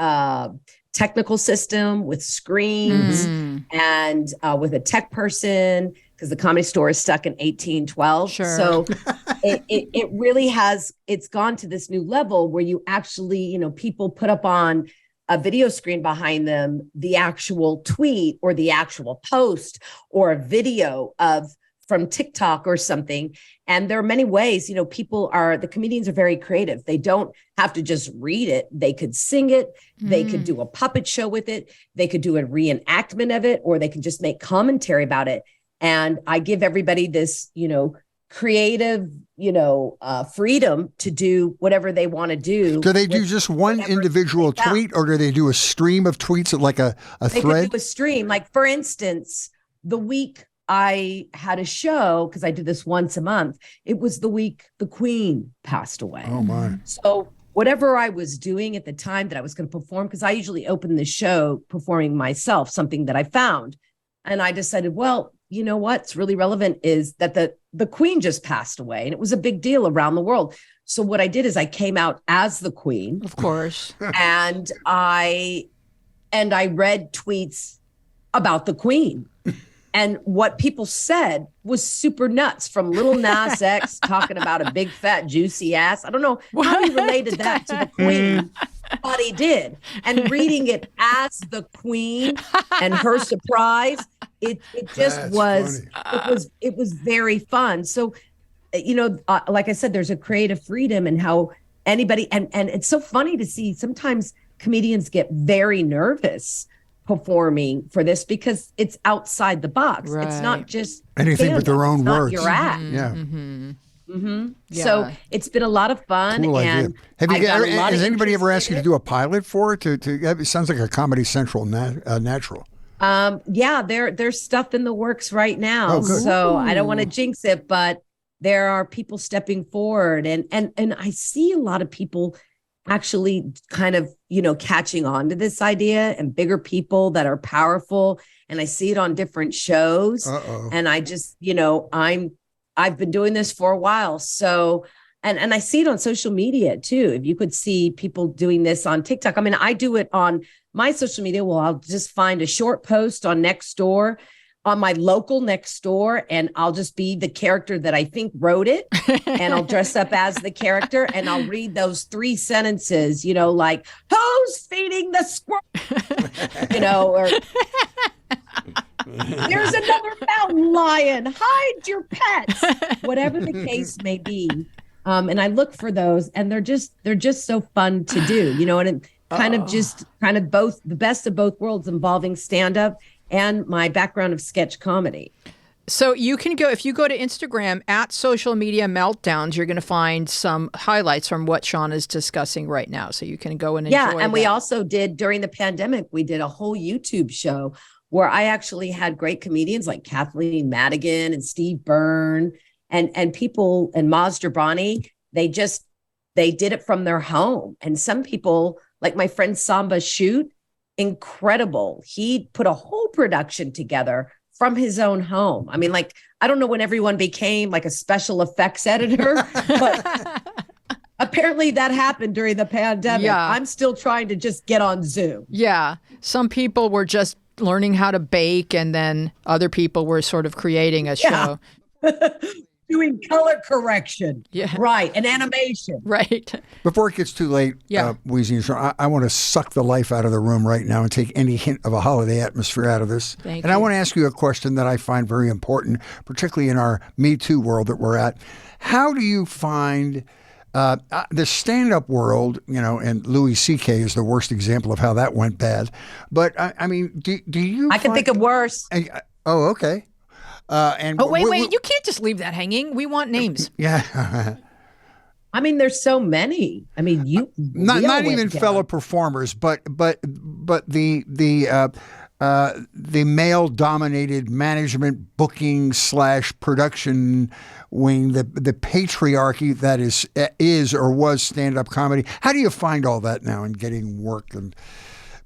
Speaker 1: technical system with screens and with a tech person, because the Comedy Store is stuck in 1812.
Speaker 2: Sure.
Speaker 1: So it really it's gone to this new level where you actually, people put up on a video screen behind them the actual tweet or the actual post or a video from TikTok or something. And there are many ways, the comedians are very creative. They don't have to just read it. They could sing it. They could do a puppet show with it. They could do a reenactment of it, or they can just make commentary about it. And I give everybody this, creative, freedom to do whatever they want to do.
Speaker 3: Do they do just one individual tweet, or do they do a stream of tweets like a thread?
Speaker 1: They could do a stream. Like, for instance, the week I had a show, because I do this once a month, it was the week the Queen passed away.
Speaker 3: Oh, my.
Speaker 1: So whatever I was doing at the time that I was going to perform, because I usually open the show performing myself, something that I found. And I decided, well, you know what's really relevant is that the queen just passed away, and it was a big deal around the world. So what I did is I came out as the queen,
Speaker 2: Of course.
Speaker 1: and I read tweets about the queen. And what people said was super nuts, from Lil Nas X talking about a big, fat, juicy ass. I don't know how he related that to the queen, but he did. And reading it as the queen and her surprise, it just was, it was very fun. So, like I said, there's a creative freedom in how anybody, and it's so funny to see sometimes comedians get very nervous performing for this because it's outside the box. Right. It's not just
Speaker 3: anything but their own words.
Speaker 1: Your act. Yeah. So it's been a lot of fun.
Speaker 3: Cool
Speaker 1: and
Speaker 3: idea. Has anybody ever asked you to do a pilot for it? It sounds like a Comedy Central natural.
Speaker 1: Yeah, there's stuff in the works right now. So I don't want to jinx it, but there are people stepping forward, and I see a lot of people actually kind of, catching on to this idea, and bigger people that are powerful. And I see it on different shows. And I just, I've been doing this for a while. So, and I see it on social media too. If you could see people doing this on TikTok. I mean, I do it on my social media. Well, I'll just find a short post on Nextdoor, on my local Nextdoor, and I'll just be the character that I think wrote it, and I'll dress up as the character, and I'll read those 3 sentences, like, who's feeding the squirrel? Or there's another mountain lion, hide your pets, whatever the case may be. And I look for those, and they're just so fun to do, and it kind of both, the best of both worlds, involving stand-up and my background of sketch comedy.
Speaker 2: So you can go, if you go to Instagram at Social Media Meltdowns, you're going to find some highlights from what Shawn is discussing right now. So you can go and enjoy
Speaker 1: and
Speaker 2: that.
Speaker 1: We also did, during the pandemic, we did a whole YouTube show where I actually had great comedians like Kathleen Madigan and Steve Byrne and people, and Maz Jobrani. They did it from their home. And some people, like my friend Samba Shoot, incredible. He put a whole production together from his own home. I mean, like, I don't know when everyone became like a special effects editor, but apparently that happened during the pandemic. Yeah. I'm still trying to just get on Zoom.
Speaker 2: Yeah. Some people were just learning how to bake, and then other people were sort of creating a show.
Speaker 1: Doing color correction.
Speaker 2: Yeah.
Speaker 1: Right. And animation.
Speaker 2: Right.
Speaker 3: Before it gets too late, Weezy and Shawn, I want to suck the life out of the room right now and take any hint of a holiday atmosphere out of this.
Speaker 2: Thank
Speaker 3: you. I want to ask you a question that I find very important, particularly in our Me Too world that we're at. How do you find the stand-up world, and Louis C.K. is the worst example of how that went bad. But, I mean, do you
Speaker 1: I can think of worse.
Speaker 3: Oh, okay.
Speaker 2: Wait! You can't just leave that hanging. We want names.
Speaker 3: Yeah.
Speaker 1: I mean, there's so many. I mean,
Speaker 3: not even fellow performers, but the male-dominated management booking / production wing, the patriarchy that is or was stand-up comedy. How do you find all that now and getting work and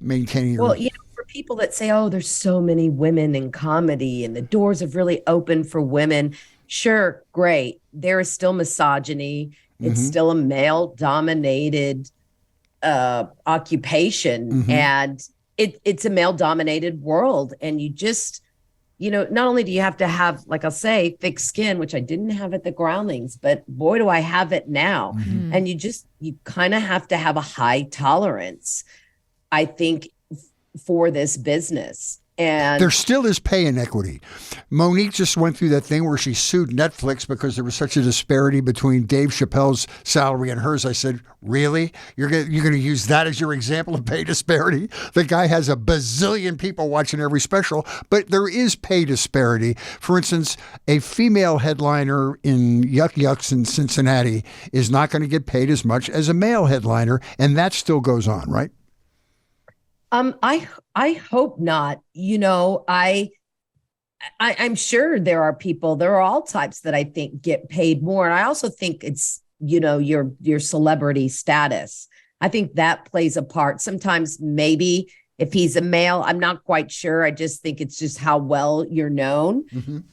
Speaker 3: maintaining your...
Speaker 1: Well, for people that say, oh, there's so many women in comedy and the doors have really opened for women. Sure, great. There is still misogyny. It's still a male-dominated occupation, and it's a male-dominated world. And you just, not only do you have to have, like I'll say, thick skin, which I didn't have at the Groundlings, but boy, do I have it now. And you kind of have to have a high tolerance, I think, for this business. And
Speaker 3: there still is pay inequity. Monique just went through that thing where she sued Netflix because there was such a disparity between Dave Chappelle's salary and hers. I said, really? You're going to use that as your example of pay disparity? The guy has a bazillion people watching every special, but there is pay disparity. For instance, a female headliner in Yuck Yucks in Cincinnati is not going to get paid as much as a male headliner, and that still goes on, right?
Speaker 1: I hope not. I'm sure there are all types that I think get paid more. And I also think it's, your celebrity status. I think that plays a part. Sometimes maybe If he's a male, I'm not quite sure. I just think it's just how well you're known.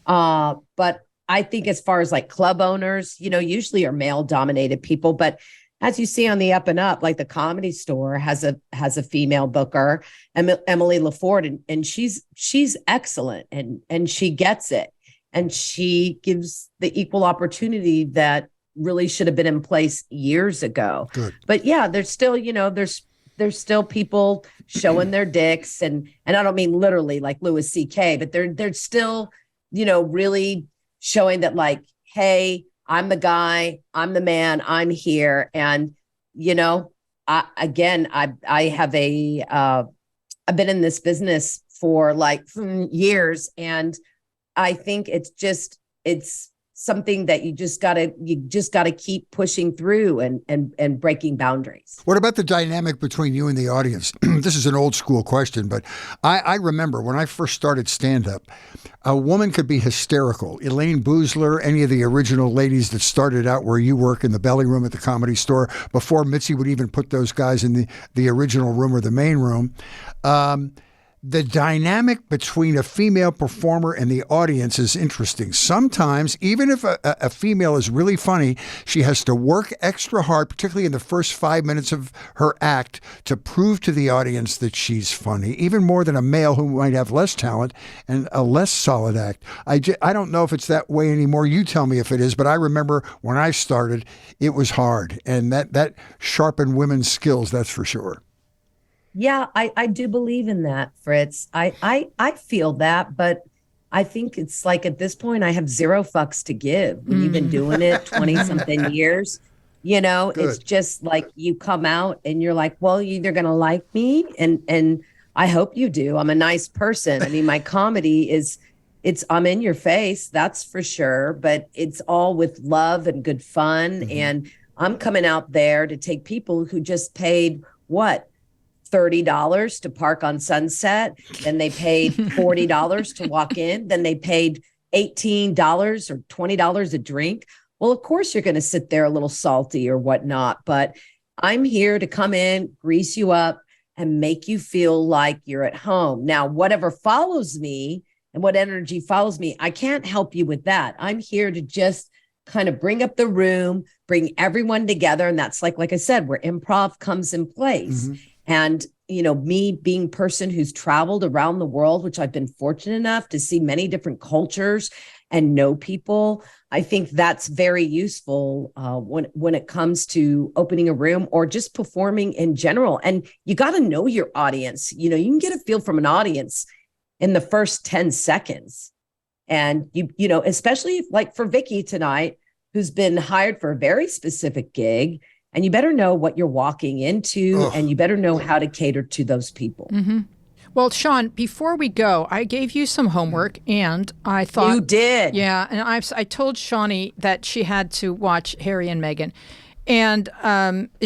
Speaker 1: But I think as far as like club owners, usually are male dominated people. But as you see on the Up and Up, like the Comedy Store has a female booker, Emily LaForde, and she's excellent and she gets it. And she gives the equal opportunity that really should have been in place years ago.
Speaker 3: Good.
Speaker 1: But yeah, there's still, there's still people showing their dicks, and I don't mean literally like Louis C.K., but they're still, really showing that like, hey, I'm the guy, I'm the man, I'm here. And, I've been in this business for like years, and I think it's something that you just gotta keep pushing through and breaking boundaries.
Speaker 3: What about the dynamic between you and the audience? This is an old school question, but I remember when I first started stand-up, a woman could be hysterical. Elaine Boozler, any of the original ladies that started out where you work in the belly room at the Comedy Store, before Mitzi would even put those guys in the original room or the main room. The dynamic between a female performer and the audience is interesting. Sometimes, even if a female is really funny, she has to work extra hard, particularly in the first 5 minutes of her act, to prove to the audience that she's funny, even more than a male who might have less talent and a less solid act. I don't know if it's that way anymore. You tell me if it is, but I remember when I started, it was hard, and that sharpened women's skills, that's for sure.
Speaker 1: Yeah, I do believe in that, Fritz. I feel that, but I think it's like at this point I have zero fucks to give. When you've been doing it 20 something years, it's just like you come out and you're like, well, you're either going to like me and I hope you do. I'm a nice person. I mean, my comedy I'm in your face, that's for sure, but it's all with love and good fun. Mm-hmm. And I'm coming out there to take people who just paid what? $30 to park on Sunset. Then they paid $40 to walk in. Then they paid $18 or $20 a drink. Well, of course, you're going to sit there a little salty or whatnot, but I'm here to come in, grease you up, and make you feel like you're at home. Now, whatever follows me and what energy follows me, I can't help you with that. I'm here to just kind of bring up the room, bring everyone together. And that's like I said, where improv comes in place. Mm-hmm. And, me being a person who's traveled around the world, which I've been fortunate enough to see many different cultures and know people, I think that's very useful when it comes to opening a room or just performing in general. And you got to know your audience. You can get a feel from an audience in the first 10 seconds. And, especially like for Vicki tonight, who's been hired for a very specific gig. And you better know what you're walking into, and you better know how to cater to those people.
Speaker 2: Mm-hmm. Well, Shawn, before we go, I gave you some homework, and I thought
Speaker 1: you did.
Speaker 2: Yeah, and I told Shawnee that she had to watch Harry and Meghan, and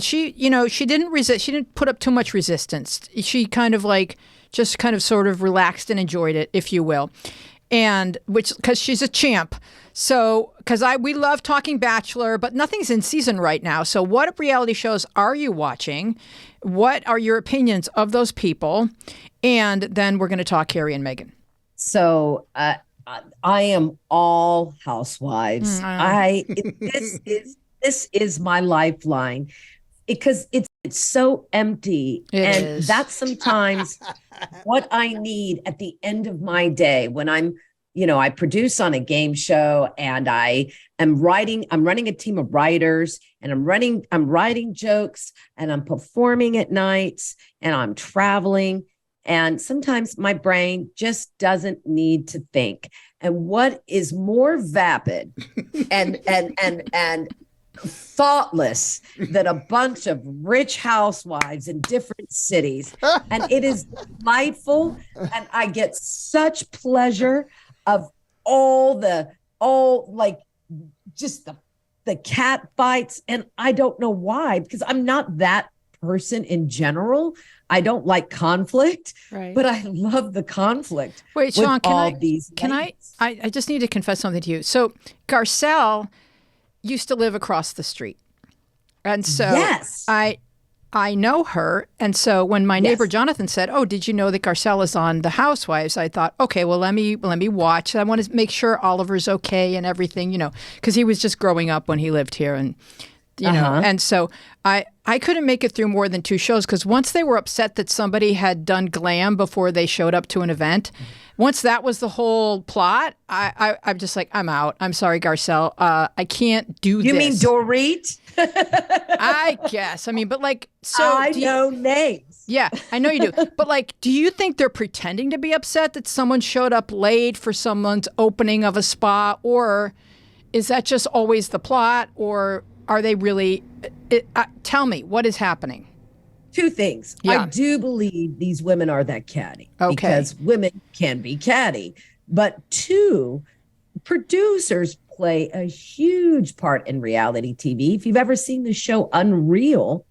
Speaker 2: she didn't resist. She didn't put up too much resistance. She kind of sort of relaxed and enjoyed it, if you will, and because she's a champ. So, because we love talking Bachelor, but nothing's in season right now. So what reality shows are you watching? What are your opinions of those people? And then we're going to talk Harry and Meghan.
Speaker 1: So I am all Housewives. This is my lifeline because it's so empty. It is. That's sometimes what I need at the end of my day when I produce on a game show and I'm running a team of writers and I'm writing jokes and I'm performing at nights and I'm traveling. And sometimes my brain just doesn't need to think. And what is more vapid and thoughtless than a bunch of rich housewives in different cities? And it is delightful. And I get such pleasure of just the cat fights. And I don't know why, because I'm not that person in general. I don't like conflict, right, but I love the conflict.
Speaker 2: Wait, Shawn, I just need to confess something to you. So Garcelle used to live across the street. And so
Speaker 1: yes.
Speaker 2: I know her. And so when my neighbor
Speaker 1: Yes.
Speaker 2: Jonathan said, "Oh, did you know that Garcelle is on The Housewives?" I thought, okay, well, let me watch. I want to make sure Oliver's okay and everything, because he was just growing up when he lived here, and and so I couldn't make it through more than 2 shows, because once they were upset that somebody had done glam before they showed up to an event, once that was the whole plot, I'm just like, I'm out. I'm sorry, Garcelle. I can't do this.
Speaker 1: You mean Dorit?
Speaker 2: I guess. I mean, but so
Speaker 1: I know names.
Speaker 2: Yeah, I know you do. But do you think they're pretending to be upset that someone showed up late for someone's opening of a spa, or is that just always the plot, or are they really? Tell me, what is happening?
Speaker 1: 2 things.
Speaker 2: Yeah.
Speaker 1: I do believe these women are that catty,
Speaker 2: Okay.
Speaker 1: because women can be catty. But 2, producers play a huge part in reality TV. If you've ever seen the show Unreal,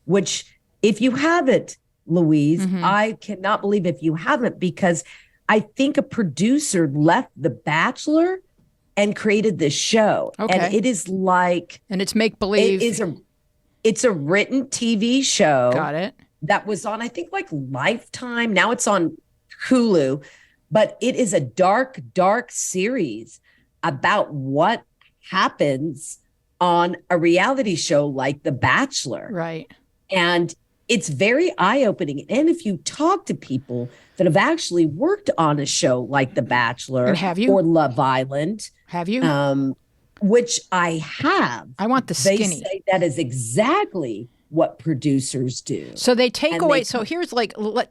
Speaker 1: which if you haven't, Louise, I cannot believe if you haven't, because I think a producer left The Bachelor and created this show.
Speaker 2: Okay.
Speaker 1: And it is like,
Speaker 2: And it's make believe.
Speaker 1: it's a written TV show.
Speaker 2: Got it.
Speaker 1: That was on, I think, Lifetime. Now it's on Hulu, but it is a dark, dark series about what happens on a reality show like The Bachelor.
Speaker 2: Right.
Speaker 1: And it's very eye-opening. And if you talk to people that have actually worked on a show like The Bachelor
Speaker 2: And have you?
Speaker 1: or Love Island,
Speaker 2: Have you?
Speaker 1: which I have,
Speaker 2: I want the
Speaker 1: they
Speaker 2: skinny.
Speaker 1: say that is exactly what producers do.
Speaker 2: So they take
Speaker 1: And
Speaker 2: away.
Speaker 1: they-
Speaker 2: So here's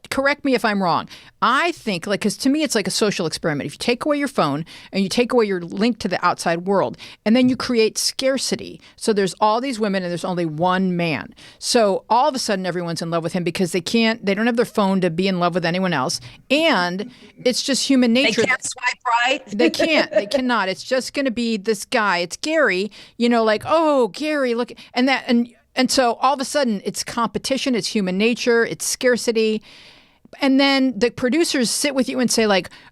Speaker 2: correct me if I'm wrong. I think because to me it's like a social experiment. If you take away your phone and you take away your link to the outside world, and then you create scarcity. So there's all these women and there's only one man. So all of a sudden everyone's in love with him because they don't have their phone to be in love with anyone else, and it's just human
Speaker 1: They
Speaker 2: nature.
Speaker 1: can't swipe right.
Speaker 2: They can't. They cannot. It's just going to be this guy. It's Gary. Oh, Gary, look, and so all of a sudden it's competition. It's human nature. It's scarcity. And then the producers sit with you and say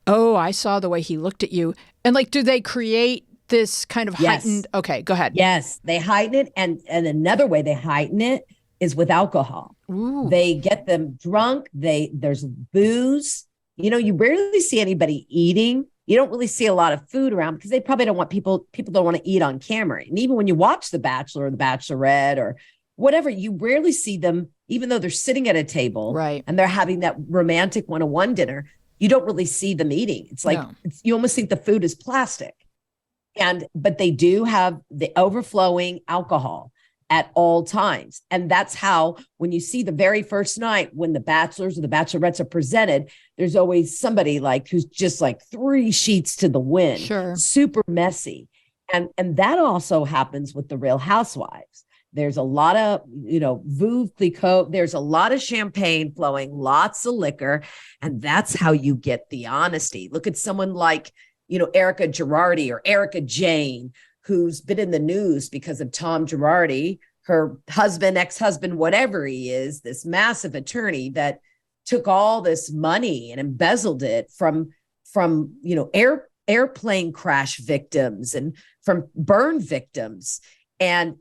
Speaker 2: "Oh, I saw the way he looked at you," and do they create this kind of
Speaker 1: Yes.
Speaker 2: heightened? Okay, go ahead.
Speaker 1: Yes, they heighten it. And another way they heighten it is with alcohol.
Speaker 2: Ooh.
Speaker 1: They get them drunk. There's booze. You rarely see anybody eating. You don't really see a lot of food around because they probably don't want people don't want to eat on camera. And even when you watch The Bachelor or The Bachelorette or whatever, you rarely see them, even though they're sitting at a table,
Speaker 2: Right.
Speaker 1: and they're having that romantic one-on-one dinner. You don't really see them eating. It's like,
Speaker 2: No.
Speaker 1: you almost think the food is plastic. But they do have the overflowing alcohol at all times. And that's how, when you see the very first night, when the bachelors or the bachelorettes are presented, there's always somebody who's just 3 sheets to the wind,
Speaker 2: Sure.
Speaker 1: super messy. And that also happens with the Real Housewives. There's a lot of, Veuve Clicquot. There's a lot of champagne flowing, lots of liquor. And that's how you get the honesty. Look at someone like, Erica Girardi or Erica Jane, who's been in the news because of Tom Girardi, her husband, ex-husband, whatever he is, this massive attorney that took all this money and embezzled it from airplane crash victims and from burn victims. And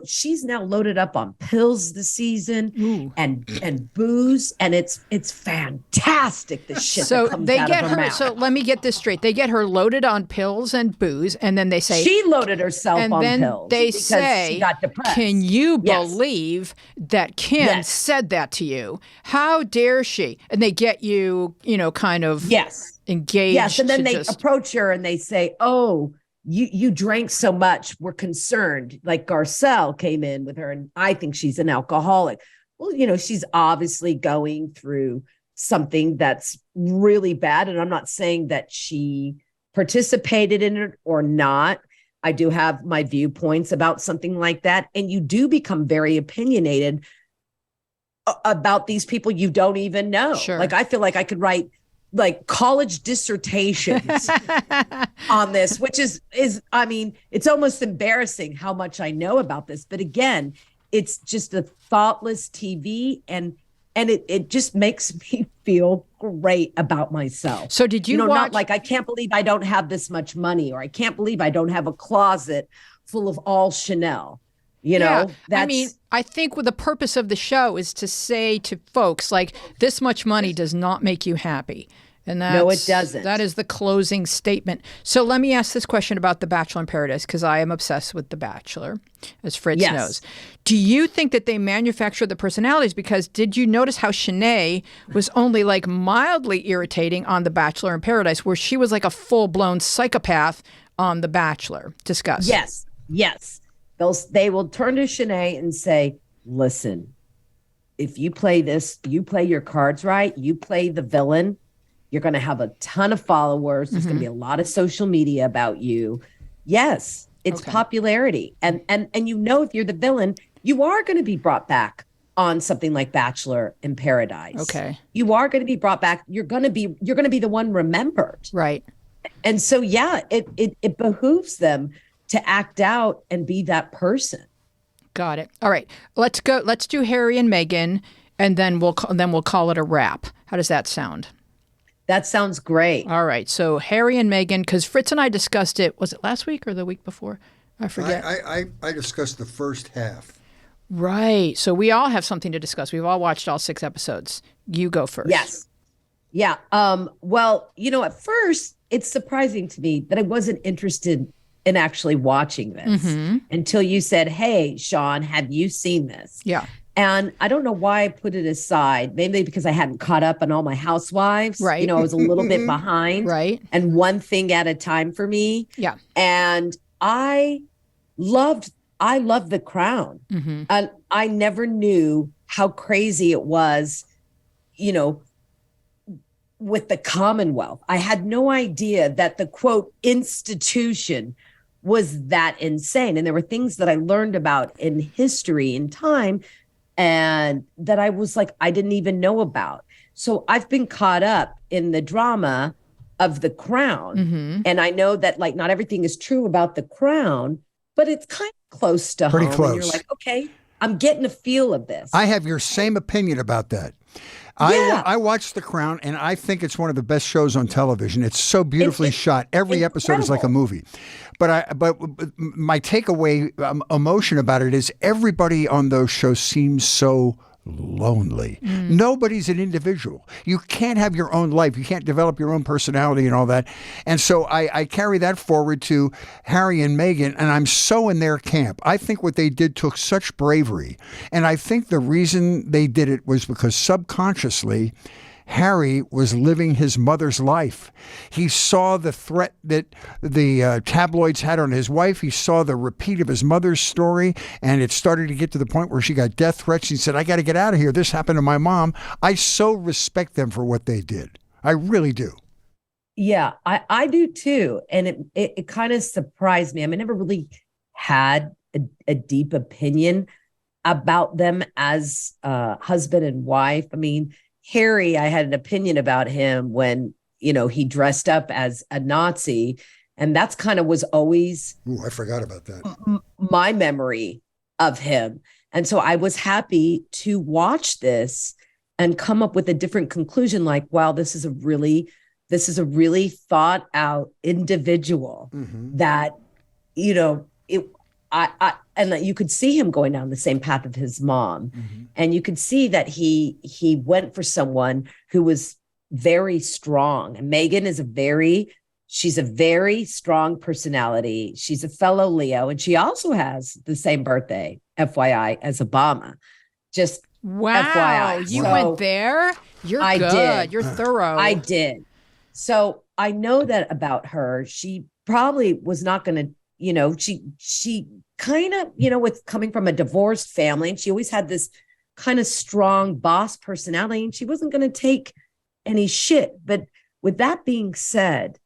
Speaker 1: she's now loaded up on pills this season.
Speaker 2: Ooh.
Speaker 1: and booze, and it's fantastic, the shit
Speaker 2: So
Speaker 1: that comes
Speaker 2: they
Speaker 1: out
Speaker 2: get
Speaker 1: of her
Speaker 2: her.
Speaker 1: mouth.
Speaker 2: So let me get this straight. They get her loaded on pills and booze, and then they say
Speaker 1: She loaded herself
Speaker 2: and
Speaker 1: on
Speaker 2: then
Speaker 1: pills
Speaker 2: they
Speaker 1: because
Speaker 2: say,
Speaker 1: she got depressed.
Speaker 2: "Can you
Speaker 1: Yes.
Speaker 2: believe that Kim
Speaker 1: Yes.
Speaker 2: said that to you? How dare she?" And they get you, kind of
Speaker 1: Yes.
Speaker 2: engaged.
Speaker 1: Yes. And then
Speaker 2: to
Speaker 1: they
Speaker 2: just-
Speaker 1: approach her and they say, "Oh, you drank so much. We're concerned." Like Garcelle came in with her, and I think she's an alcoholic. Well, she's obviously going through something that's really bad. And I'm not saying that she participated in it or not. I do have my viewpoints about something like that. And you do become very opinionated about these people you don't even know.
Speaker 2: Sure.
Speaker 1: I feel like I could write college dissertations on this, which is it's almost embarrassing how much I know about this. But again, it's just a thoughtless TV, and it just makes me feel great about myself.
Speaker 2: So did you
Speaker 1: not
Speaker 2: watch?
Speaker 1: I can't believe I don't have this much money, or I can't believe I don't have a closet full of all Chanel. You know,
Speaker 2: I mean, I think the purpose of the show is to say to folks, like, this much money does not make you happy. And
Speaker 1: no, it doesn't.
Speaker 2: That is the closing statement. So let me ask this question about The Bachelor in Paradise, because I am obsessed with The Bachelor, as Fritz knows. Do you think that they manufactured the personalities? Because did you notice how Shanae was only like mildly irritating on The Bachelor in Paradise, where she was like a full-blown psychopath on The Bachelor? Discuss.
Speaker 1: Yes. They will turn to Shanae and say, listen, if you play this, you play your cards right, you play the villain, you're going to have a ton of followers. There's going to be a lot of social media about you. Yes, it's popularity. And you know, if you're the villain, you are going to be brought back on something like Bachelor in Paradise.
Speaker 2: Okay.
Speaker 1: You are going to be brought back. You're going to be the one remembered.
Speaker 2: Right.
Speaker 1: And so, it behooves them to act out and be that person.
Speaker 2: Got it. All right. Let's go. Let's do Harry and Meghan, and then we'll call it a wrap. How does that sound?
Speaker 1: That sounds great.
Speaker 2: All right. So Harry and Meghan, because Fritz and I discussed it. Was it last week or the week before? I forget.
Speaker 3: I discussed the first half.
Speaker 2: Right. So we all have something to discuss. We've all watched all 6 episodes. You go first.
Speaker 1: Yes. Yeah. Well, you know, at first, it's surprising to me that I wasn't interested in actually watching this until you said, hey, Shawn, have you seen this?
Speaker 2: Yeah.
Speaker 1: And I don't know why I put it aside. Maybe because I hadn't caught up on all my housewives.
Speaker 2: Right.
Speaker 1: You know, I was a little bit behind.
Speaker 2: Right.
Speaker 1: And one thing at a time for me.
Speaker 2: Yeah.
Speaker 1: And I loved The Crown. And I never knew how crazy it was, you know, with the Commonwealth. I had no idea that the quote institution was that insane. And there were things that I learned about in history and time and that I was like, I didn't even know about. So I've been caught up in the drama of The Crown. And I know that like not everything is true about The Crown, but it's kind of close to
Speaker 3: Pretty
Speaker 1: home.
Speaker 3: close.
Speaker 1: And you're like, okay, I'm getting a feel of this.
Speaker 3: I have your same opinion about that. I watched The Crown, and I think it's one of the best shows on television. It's so beautifully shot. Every episode is like a movie. But my takeaway emotion about it is everybody on those shows seems so lonely. Nobody's an individual. You can't have your own life. You can't develop your own personality and all that. And so I carry that forward to Harry and Meghan, and I'm so in their camp. I think what they did took such bravery. And I think the reason they did it was because subconsciously, Harry was living his mother's life. He saw the threat that the tabloids had on his wife. He saw the repeat of his mother's story, and it started to get to the point where she got death threats. He said, I got to get out of here. This happened to my mom. I so respect them for what they did. I really do.
Speaker 1: Yeah, I do too. And it kind of surprised me. I mean, I never really had a deep opinion about them as husband and wife. I mean, Harry, I had an opinion about him when, you know, he dressed up as a Nazi. And that's kind of was always
Speaker 3: I forgot about that.
Speaker 1: My memory of him. And so I was happy to watch this and come up with a different conclusion. Like, wow, this is a really thought out individual that, you know, and that you could see him going down the same path of his mom. And you could see that he went for someone who was very strong. And Meghan she's a very strong personality. She's a fellow Leo, and she also has the same birthday, FYI, as Obama. Just
Speaker 2: wow,
Speaker 1: FYI.
Speaker 2: You went there? You're good.
Speaker 1: Did.
Speaker 2: You're thorough.
Speaker 1: I did. So I know that about her. She probably was not going to, you know, she kind of, you know, with coming from a divorced family, and she always had this kind of strong boss personality, and she wasn't going to take any shit. But with that being said,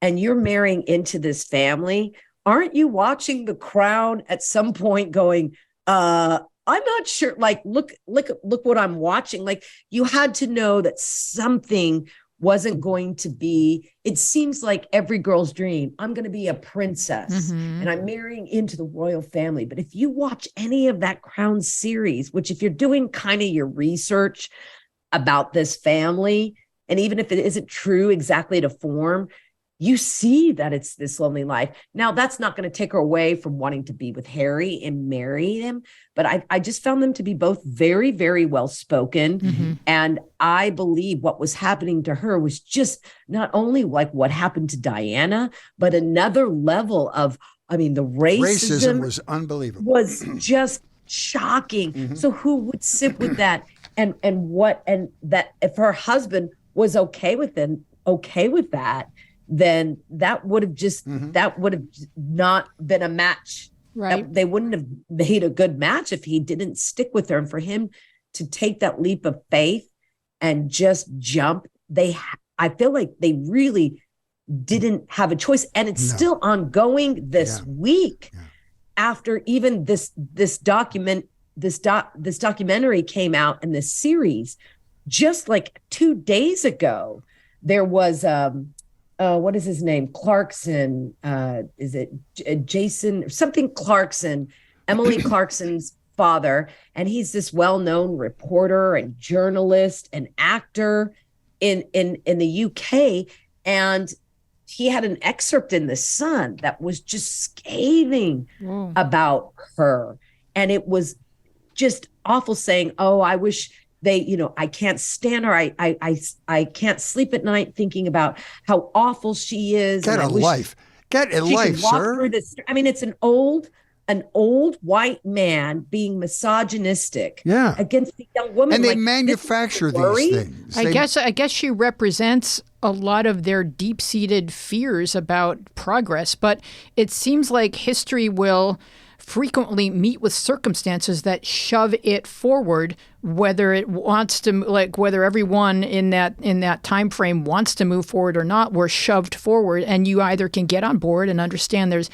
Speaker 1: and you're marrying into this family, aren't you watching The Crown at some point going, I'm not sure, like, look what I'm watching. Like, you had to know that something wasn't going to be, it seems like every girl's dream. I'm going to be a princess and I'm marrying into the royal family. But if you watch any of that Crown series, which if you're doing kind of your research about this family, and even if it isn't true exactly to form, you see that it's this lonely life. Now, that's not going to take her away from wanting to be with Harry and marry him. But I just found them to be both very, very well spoken.
Speaker 2: Mm-hmm.
Speaker 1: And I believe what was happening to her was just not only like what happened to Diana, but another level of, I mean, the racism
Speaker 3: was unbelievable.
Speaker 1: Was just shocking.
Speaker 3: Mm-hmm.
Speaker 1: So who would sit with that? And that if her husband was okay with that, then that would have just that would have not been a match.
Speaker 2: Right.
Speaker 1: They wouldn't have made a good match if he didn't stick with her. And for him to take that leap of faith and just jump, I feel like they really didn't have a choice. And it's still ongoing this week after even this documentary came out, and this series. Just like 2 days ago, there was what is his name? Clarkson. Is it Jason or something Clarkson? Emily Clarkson's father, and he's this well-known reporter and journalist and actor in the UK. And he had an excerpt in The Sun that was just scathing about her, and it was just awful, saying, "Oh, I wish." I can't stand her. I can't sleep at night thinking about how awful she is.
Speaker 3: Get a life, sir.
Speaker 1: I mean, it's an old white man being misogynistic against a young woman.
Speaker 3: And they manufacture these things.
Speaker 2: I guess she represents a lot of their deep-seated fears about progress, but it seems like history will frequently meet with circumstances that shove it forward, whether it wants to, like whether everyone in that time frame wants to move forward or not. We're shoved forward, and you either can get on board and understand there's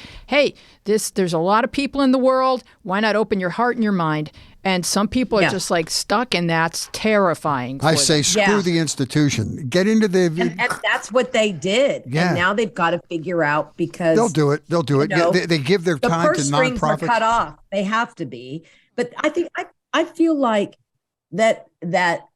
Speaker 2: a lot of people in the world. Why not open your heart and your mind? And some people are just like stuck, and that's terrifying.
Speaker 3: I say screw the institution. Get into the...
Speaker 1: And that's what they did. Yeah. And now they've got to figure out, because... They'll
Speaker 3: do it. They give their time to nonprofits. The purse strings are
Speaker 1: cut off. They have to be. But I feel like that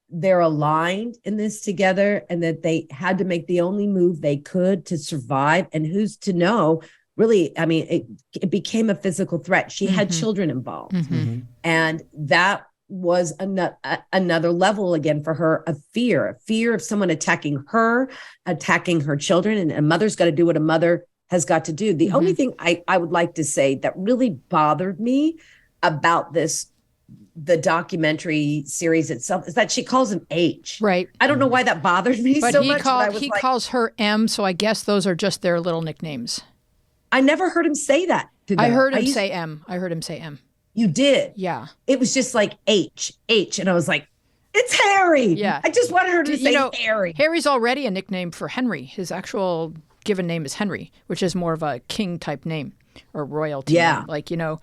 Speaker 1: they're aligned in this together, and that they had to make the only move they could to survive. And who's to know... Really, I mean, it became a physical threat. She had children involved. Mm-hmm. And that was another level again for her of fear of someone attacking her children. And a mother's got to do what a mother has got to do. The only thing I would like to say that really bothered me about the documentary series itself, is that she calls him H.
Speaker 2: Right.
Speaker 1: I don't know why that bothered me so much.
Speaker 2: But he calls her M, so I guess those are just their little nicknames.
Speaker 1: I never heard him say that to them.
Speaker 2: I heard him say M.
Speaker 1: You did?
Speaker 2: Yeah.
Speaker 1: It was just like H. And I was like, it's Harry.
Speaker 2: Yeah.
Speaker 1: I just wanted her to say Harry.
Speaker 2: Harry's already a nickname for Henry. His actual given name is Henry, which is more of a king type name or royalty.
Speaker 1: Yeah.
Speaker 2: Name.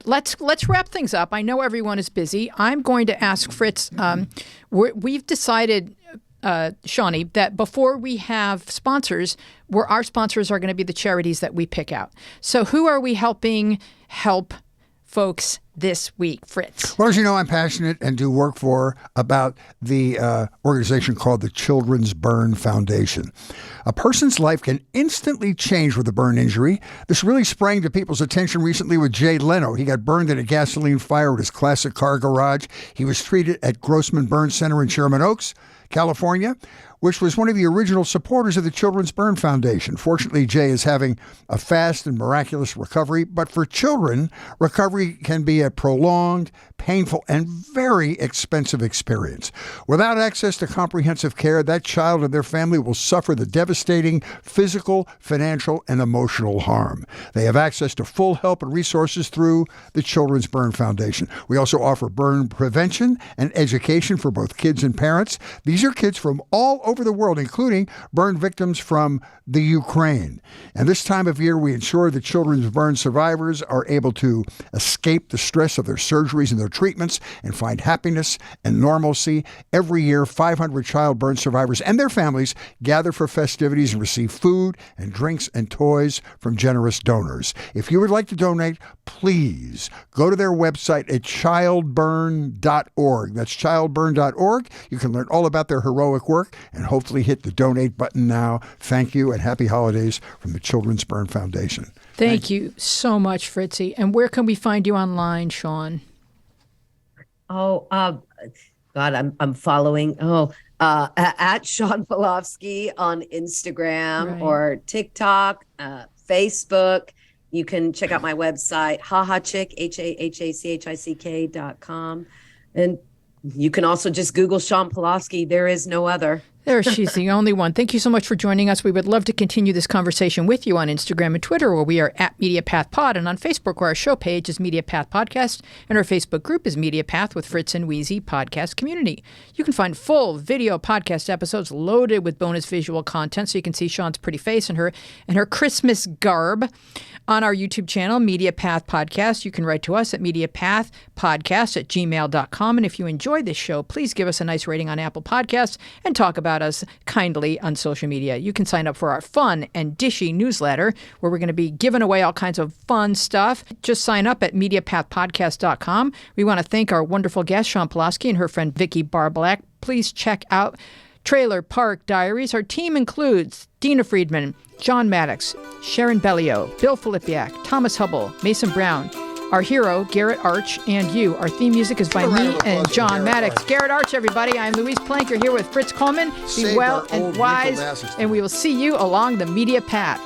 Speaker 2: Let's wrap things up. I know everyone is busy. I'm going to ask Fritz. We've decided, Shawnee, that before we have sponsors, our sponsors are going to be the charities that we pick out. So who are we helping help folks this week, Fritz?
Speaker 3: Well, as you know, I'm passionate and do work about the organization called the Children's Burn Foundation. A person's life can instantly change with a burn injury. This really sprang to people's attention recently with Jay Leno. He got burned in a gasoline fire at his classic car garage. He was treated at Grossman Burn Center in Sherman Oaks, California, which was one of the original supporters of the Children's Burn Foundation. Fortunately, Jay is having a fast and miraculous recovery, but for children, recovery can be a prolonged, painful, and very expensive experience. Without access to comprehensive care, that child and their family will suffer the devastating physical, financial, and emotional harm. They have access to full help and resources through the Children's Burn Foundation. We also offer burn prevention and education for both kids and parents. These are kids from all over the world, including burn victims from the Ukraine. And this time of year, we ensure that children's burn survivors are able to escape the stress of their surgeries and their treatments and find happiness and normalcy. Every year, 500 child burn survivors and their families gather for festivities and receive food and drinks and toys from generous donors. If you would like to donate, please go to their website at childburn.org. That's childburn.org. You can learn all about out their heroic work and hopefully hit the donate button now. Thank you and happy holidays from the Children's Burn Foundation.
Speaker 2: Thank you so much, Fritzy. And where can we find you online, Shawn?
Speaker 1: Oh, God, I'm following. At Shawn Pelofsky on Instagram or TikTok, Facebook. You can check out my website, hahachick, HAHACHICK.com. And you can also just Google Shawn Pelofsky. There is no other.
Speaker 2: There, she's the only one. Thank you so much for joining us. We would love to continue this conversation with you on Instagram and Twitter, where we are at MediaPathPod, and on Facebook, where our show page is MediaPath Podcast, and our Facebook group is MediaPath with Fritz and Weezy Podcast Community. You can find full video podcast episodes loaded with bonus visual content, so you can see Shawn's pretty face and her Christmas garb on our YouTube channel, MediaPath Podcast. You can write to us at MediaPathPodcast@gmail.com. And if you enjoyed this show, please give us a nice rating on Apple Podcasts and talk about us kindly on social media. You can sign up for our fun and dishy newsletter, where we're going to be giving away all kinds of fun stuff. Just sign up at MediaPathPodcast.com. We want to thank our wonderful guest, Shawn Pelofsky, and her friend Vicki Barbolak. Please check out Trailer Park Diaries. Our team includes Dina Friedman, John Maddox, Sharon Bellio, Bill Filipiak, Thomas Hubble, Mason Brown, our hero, Garrett Arch, and you. Our theme music is by me and John Maddox. Garrett Arch, everybody. I'm Louise Planker here with Fritz Coleman. Be well and wise, and we will see you along the media path.